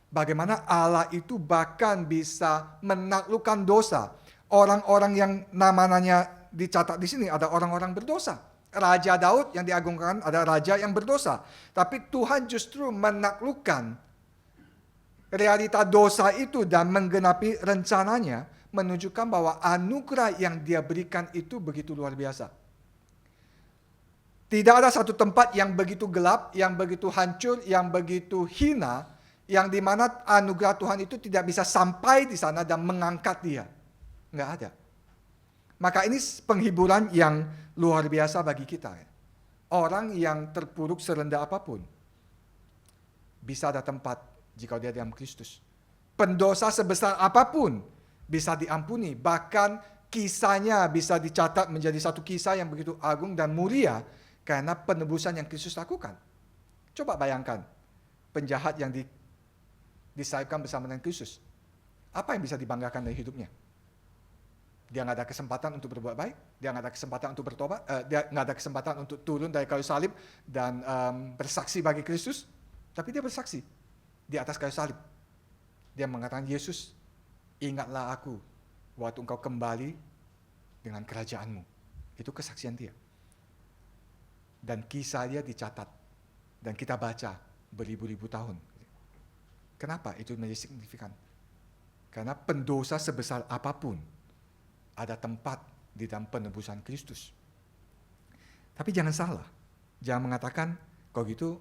Bagaimana Allah itu bahkan bisa menaklukkan dosa. Orang-orang yang namanya dicatat di sini ada orang-orang berdosa. Raja Daud yang diagungkan ada raja yang berdosa. Tapi Tuhan justru menaklukkan realita dosa itu dan menggenapi rencananya, menunjukkan bahwa anugerah yang dia berikan itu begitu luar biasa. Tidak ada satu tempat yang begitu gelap, yang begitu hancur, yang begitu hina, yang dimana anugerah Tuhan itu tidak bisa sampai di sana dan mengangkat dia. Nggak ada. Maka ini penghiburan yang luar biasa bagi kita. Orang yang terpuruk serendah apapun, bisa ada tempat jika dia dalam Kristus. Pendosa sebesar apapun bisa diampuni. Bahkan kisahnya bisa dicatat menjadi satu kisah yang begitu agung dan mulia karena penebusan yang Kristus lakukan. Coba bayangkan, penjahat yang disalibkan bersama dengan Kristus. Apa yang bisa dibanggakan dari hidupnya? Dia nggak ada kesempatan untuk berbuat baik, dia nggak ada kesempatan untuk bertobat, dia nggak ada kesempatan untuk turun dari kayu salib dan bersaksi bagi Kristus. Tapi dia bersaksi di atas kayu salib. Dia mengatakan, Yesus, ingatlah aku waktu engkau kembali dengan kerajaanmu. Itu kesaksian dia. Dan kisah dia dicatat. Dan kita baca beribu-ribu tahun. Kenapa itu menjadi signifikan? Karena pendosa sebesar apapun ada tempat di dalam penebusan Kristus. Tapi jangan salah. Jangan mengatakan, kalau gitu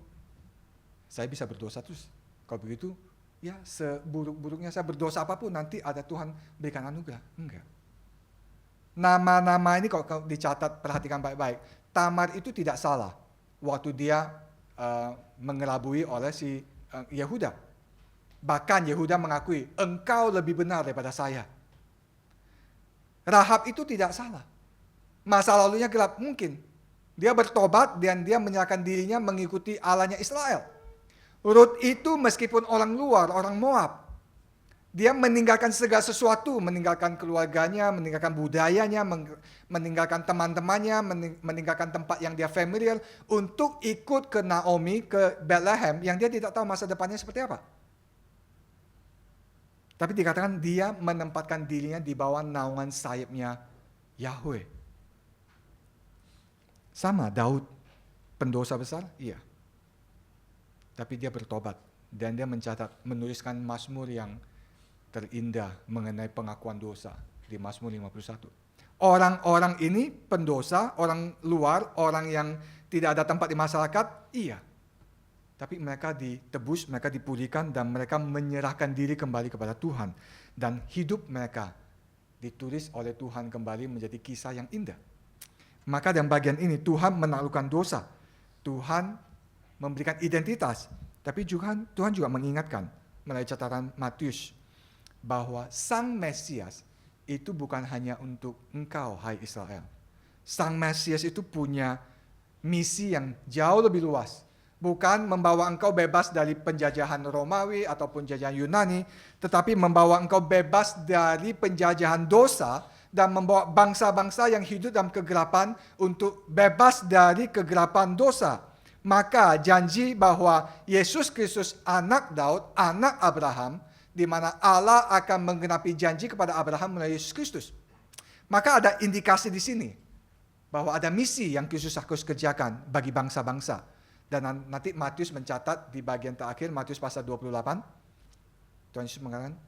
saya bisa berdosa terus. Kalau begitu, ya seburuk-buruknya saya berdosa apapun, nanti ada Tuhan berikan anugerah. Enggak. Nama-nama ini kalau dicatat, perhatikan baik-baik. Tamar itu tidak salah waktu dia mengelabui oleh si Yehuda. Bahkan Yehuda mengakui, engkau lebih benar daripada saya. Rahab itu tidak salah. Masa lalunya gelap mungkin. Dia bertobat dan dia menyerahkan dirinya mengikuti Allahnya Israel. Rut itu meskipun orang luar, orang Moab, dia meninggalkan segala sesuatu, meninggalkan keluarganya, meninggalkan budayanya, meninggalkan teman-temannya, meninggalkan tempat yang dia familiar untuk ikut ke Naomi, ke Bethlehem yang dia tidak tahu masa depannya seperti apa. Tapi dikatakan dia menempatkan dirinya di bawah naungan sayapnya Yahweh. Sama Daud, pendosa besar, iya. Tapi dia bertobat dan dia menuliskan mazmur yang terindah mengenai pengakuan dosa di Mazmur 51. Orang-orang ini pendosa, orang luar, orang yang tidak ada tempat di masyarakat, iya. Tapi mereka ditebus, mereka dipulihkan dan mereka menyerahkan diri kembali kepada Tuhan. Dan hidup mereka ditulis oleh Tuhan kembali menjadi kisah yang indah. Maka dalam bagian ini Tuhan menaklukkan dosa. Tuhan memberikan identitas. Tapi Tuhan juga mengingatkan melalui catatan Matius bahwa Sang Mesias itu bukan hanya untuk engkau, hai Israel. Sang Mesias itu punya misi yang jauh lebih luas. Bukan membawa engkau bebas dari penjajahan Romawi ataupun penjajahan Yunani, tetapi membawa engkau bebas dari penjajahan dosa dan membawa bangsa-bangsa yang hidup dalam kegelapan untuk bebas dari kegelapan dosa. Maka janji bahwa Yesus Kristus anak Daud, anak Abraham, di mana Allah akan menggenapi janji kepada Abraham melalui Yesus Kristus. Maka ada indikasi di sini bahwa ada misi yang Kristus harus kerjakan bagi bangsa-bangsa. Dan nanti Matius mencatat di bagian terakhir, Matius pasal 28, Tuhan Yesus mengatakan,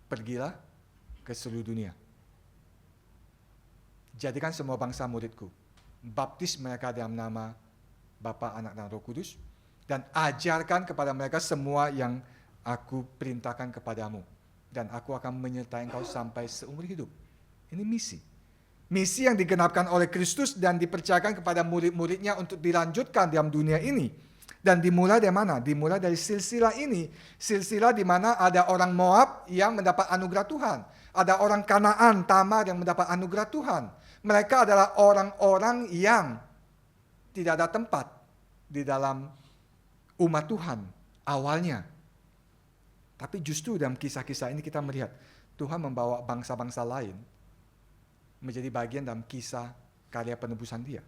pergilah ke seluruh dunia. Jadikan semua bangsa muridku. Baptis mereka dalam nama Bapa, Anak, dan Roh Kudus. Dan ajarkan kepada mereka semua yang aku perintahkan kepadamu. Dan aku akan menyertai engkau sampai seumur hidup. Ini misi. Misi yang digenapkan oleh Kristus dan dipercayakan kepada murid-muridnya untuk dilanjutkan dalam dunia ini. Dan dimulai dari mana? Dimulai dari silsilah ini. Silsilah di mana ada orang Moab yang mendapat anugerah Tuhan. Ada orang Kanaan, Tamar yang mendapat anugerah Tuhan. Mereka adalah orang-orang yang tidak ada tempat di dalam umat Tuhan awalnya. Tapi justru dalam kisah-kisah ini kita melihat Tuhan membawa bangsa-bangsa lain menjadi bagian dalam kisah karya penebusan Dia.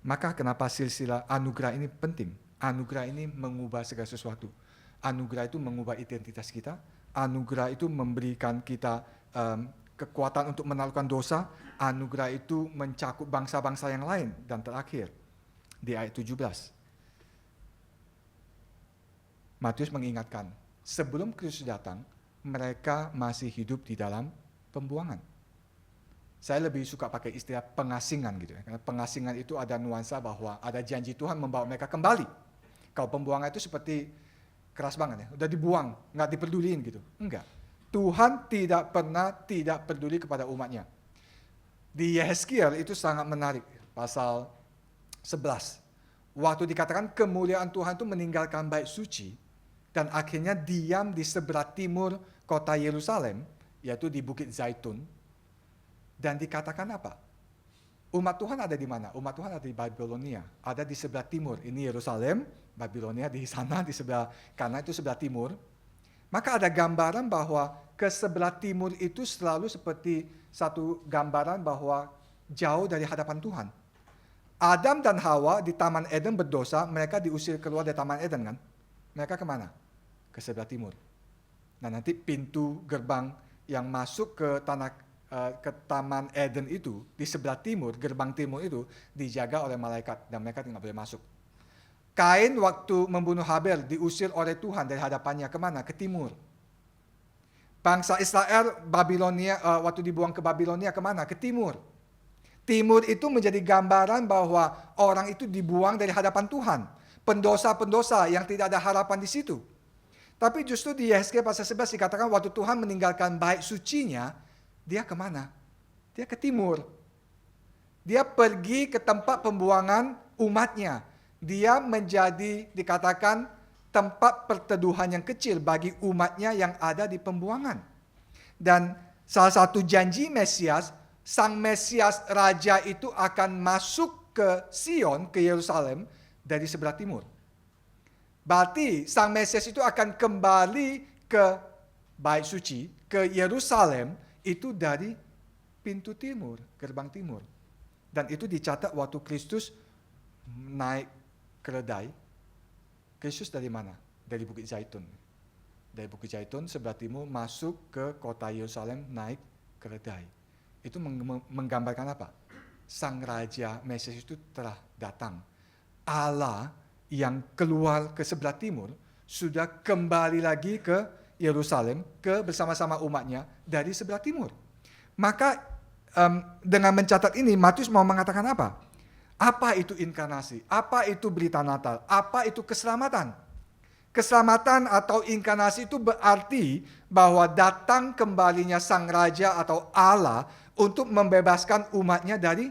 Maka kenapa silsilah anugerah ini penting? Anugerah ini mengubah segala sesuatu. Anugerah itu mengubah identitas kita. Anugerah itu memberikan kita kekuatan untuk menaklukkan dosa. Anugerah itu mencakup bangsa-bangsa yang lain. Dan terakhir, di ayat 17. Matius mengingatkan, sebelum Kristus datang, mereka masih hidup di dalam pembuangan. Saya lebih suka pakai istilah pengasingan gitu ya. Karena pengasingan itu ada nuansa bahwa ada janji Tuhan membawa mereka kembali. Kalau pembuangan itu seperti keras banget ya, udah dibuang, nggak dipeduliin gitu. Enggak. Tuhan tidak pernah tidak peduli kepada umatnya. Di Yehezkiel itu sangat menarik, pasal 11. Waktu dikatakan kemuliaan Tuhan itu meninggalkan bait suci, dan akhirnya diam di sebelah timur kota Yerusalem, yaitu di Bukit Zaitun. Dan dikatakan apa? Umat Tuhan ada di mana? Umat Tuhan ada di Babilonia, ada di sebelah timur. Ini Yerusalem, Babilonia di sana, di sebelah kanan itu sebelah timur. Maka ada gambaran bahwa ke sebelah timur itu selalu seperti satu gambaran bahwa jauh dari hadapan Tuhan. Adam dan Hawa di Taman Eden berdosa, mereka diusir keluar dari Taman Eden kan? Mereka kemana? Ke sebelah timur. Nah nanti pintu gerbang yang masuk ke Taman Eden itu, di sebelah timur, gerbang timur itu dijaga oleh malaikat dan mereka tidak boleh masuk. Kain waktu membunuh Habel diusir oleh Tuhan dari hadapannya kemana? Ke timur. Bangsa Israel Babilonia waktu dibuang ke Babilonia kemana? Ke timur. Timur itu menjadi gambaran bahwa orang itu dibuang dari hadapan Tuhan. Pendosa-pendosa yang tidak ada harapan di situ. Tapi justru di Yehezkiel pasal 11 dikatakan waktu Tuhan meninggalkan bait sucinya, dia kemana? Dia ke timur. Dia pergi ke tempat pembuangan umatnya. Dia menjadi dikatakan tempat perteduhan yang kecil bagi umatnya yang ada di pembuangan. Dan salah satu janji Mesias, Sang Mesias Raja itu akan masuk ke Sion, ke Yerusalem dari sebelah timur. Berarti Sang Mesias itu akan kembali ke bait suci, ke Yerusalem, itu dari pintu timur, gerbang timur. Dan itu dicatat waktu Kristus naik keledai. Kristus dari mana? Dari Bukit Zaitun. Dari Bukit Zaitun sebelah timur masuk ke kota Yerusalem naik keledai. Itu menggambarkan apa? Sang Raja Mesias itu telah datang. Allah yang keluar ke sebelah timur sudah kembali lagi ke Yerusalem, ke bersama-sama umatnya dari sebelah timur. Maka dengan mencatat ini, Matius mau mengatakan apa? Apa itu inkarnasi? Apa itu berita Natal? Apa itu keselamatan? Keselamatan atau inkarnasi itu berarti bahwa datang kembalinya Sang Raja atau Allah untuk membebaskan umatnya dari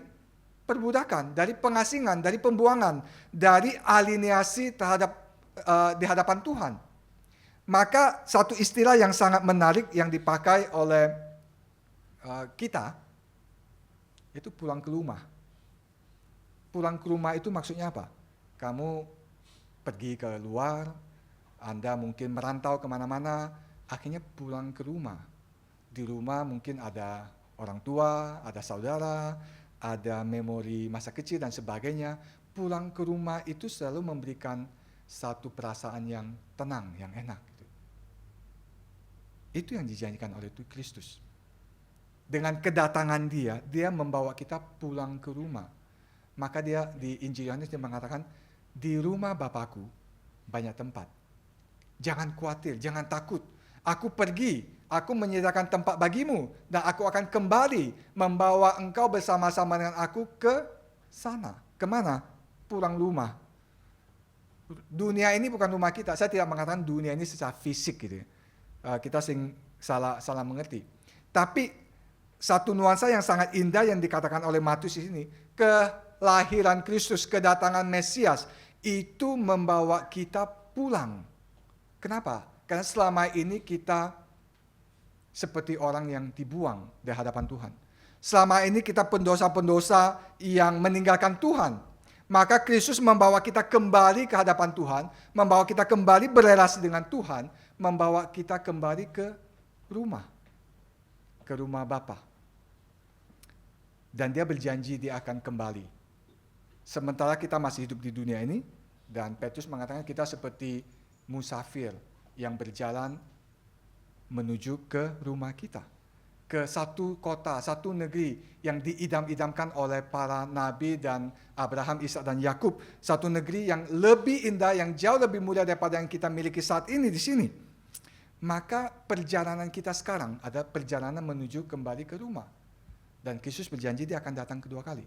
perbudakan, dari pengasingan, dari pembuangan, dari alienasi terhadap di hadapan Tuhan. Maka satu istilah yang sangat menarik yang dipakai oleh kita itu pulang ke rumah. Pulang ke rumah itu maksudnya apa? Kamu pergi ke luar, Anda mungkin merantau kemana-mana, akhirnya pulang ke rumah. Di rumah mungkin ada orang tua, ada saudara, ada memori masa kecil dan sebagainya. Pulang ke rumah itu selalu memberikan satu perasaan yang tenang, yang enak. Itu yang dijanjikan oleh Kristus. Dengan kedatangan dia membawa kita pulang ke rumah. Maka dia di Injil Yohanes dia mengatakan, di rumah Bapakku banyak tempat. Jangan khawatir, jangan takut. Aku pergi, aku menyediakan tempat bagimu, dan aku akan kembali membawa engkau bersama-sama dengan aku ke sana. Kemana? Pulang rumah. Dunia ini bukan rumah kita. Saya tidak mengatakan dunia ini secara fisik gitu ya. Kita salah mengerti. Tapi satu nuansa yang sangat indah yang dikatakan oleh Matius di sini, kelahiran Kristus, kedatangan Mesias itu membawa kita pulang. Kenapa? Karena selama ini kita seperti orang yang dibuang dari hadapan Tuhan. Selama ini kita pendosa-pendosa yang meninggalkan Tuhan. Maka Kristus membawa kita kembali ke hadapan Tuhan, membawa kita kembali berelasi dengan Tuhan, membawa kita kembali ke rumah Bapa. Dan dia berjanji dia akan kembali. Sementara kita masih hidup di dunia ini, dan Petrus mengatakan kita seperti musafir yang berjalan menuju ke rumah kita. Ke satu kota, satu negeri yang diidam-idamkan oleh para nabi dan Abraham, Ishak dan Yakub. Satu negeri yang lebih indah, yang jauh lebih mulia daripada yang kita miliki saat ini di sini. Maka perjalanan kita sekarang adalah perjalanan menuju kembali ke rumah. Dan Kristus berjanji dia akan datang kedua kali.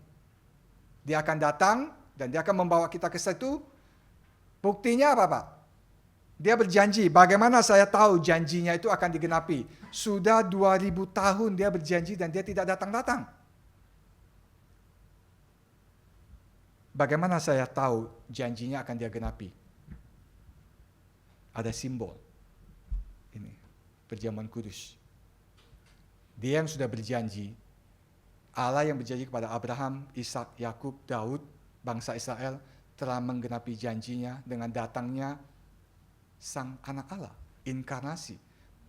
Dia akan datang dan dia akan membawa kita ke situ. Buktinya apa, Pak? Dia berjanji. Bagaimana saya tahu janjinya itu akan digenapi? Sudah 2000 tahun dia berjanji dan dia tidak datang-datang. Bagaimana saya tahu janjinya akan dia genapi? Ada simbol. Ini, perjamuan kudus. Dia yang sudah berjanji, Allah yang berjanji kepada Abraham, Ishak, Yakub, Daud, bangsa Israel, telah menggenapi janjinya dengan datangnya Sang Anak Allah, inkarnasi.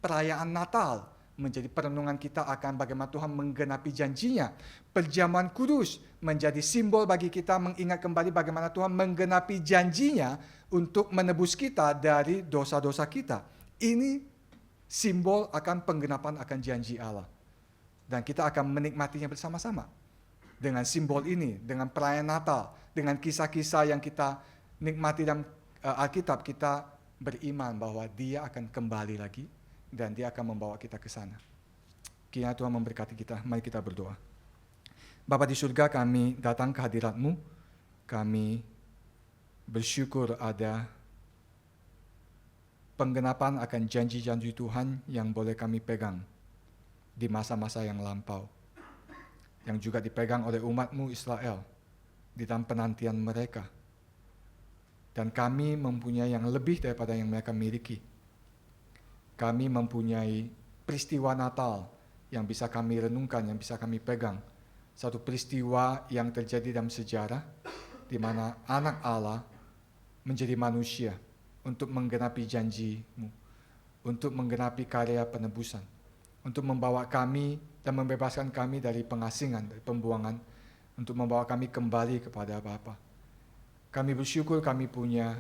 Perayaan Natal menjadi perenungan kita akan bagaimana Tuhan menggenapi janjinya. Perjamuan kudus menjadi simbol bagi kita mengingat kembali bagaimana Tuhan menggenapi janjinya untuk menebus kita dari dosa-dosa kita. Ini simbol akan penggenapan akan janji Allah. Dan kita akan menikmatinya bersama-sama. Dengan simbol ini, dengan perayaan Natal, dengan kisah-kisah yang kita nikmati dalam Alkitab, kita beriman bahwa dia akan kembali lagi dan dia akan membawa kita ke sana. Kiranya Tuhan memberkati kita. Mari kita berdoa. Bapa di surga, kami datang ke hadirat-Mu. Kami bersyukur ada penggenapan akan janji-janji Tuhan yang boleh kami pegang di masa-masa yang lampau, yang juga dipegang oleh umat-Mu Israel di dalam penantian mereka. Dan kami mempunyai yang lebih daripada yang mereka miliki. Kami mempunyai peristiwa Natal yang bisa kami renungkan, yang bisa kami pegang. Satu peristiwa yang terjadi dalam sejarah, di mana anak Allah menjadi manusia untuk menggenapi janji-Mu, untuk menggenapi karya penebusan, untuk membawa kami dan membebaskan kami dari pengasingan, dari pembuangan, untuk membawa kami kembali kepada Bapa. Kami bersyukur kami punya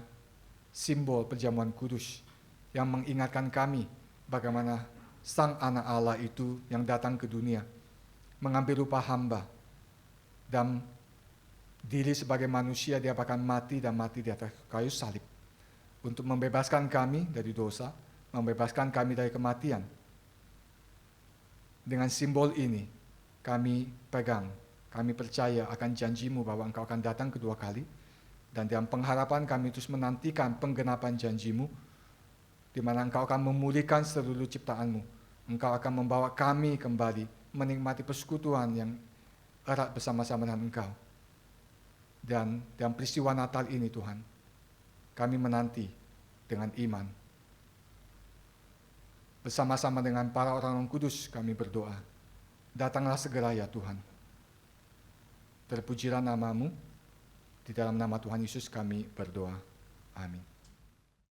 simbol perjamuan kudus yang mengingatkan kami bagaimana Sang Anak Allah itu yang datang ke dunia, mengambil rupa hamba, dan diri sebagai manusia dia bahkan mati dan mati di atas kayu salib untuk membebaskan kami dari dosa, membebaskan kami dari kematian. Dengan simbol ini kami pegang, kami percaya akan janji-Mu bahwa Engkau akan datang kedua kali. Dan dalam pengharapan kami terus menantikan penggenapan janji-Mu, di mana Engkau akan memulihkan seluruh ciptaan-Mu. Engkau akan membawa kami kembali menikmati persekutuan yang erat bersama-sama dengan Engkau. Dan dalam peristiwa Natal ini Tuhan, kami menanti dengan iman. Bersama-sama dengan para orang-orang kudus kami berdoa, datanglah segera ya Tuhan. Terpujilah nama-Mu. Di dalam nama Tuhan Yesus kami berdoa. Amin.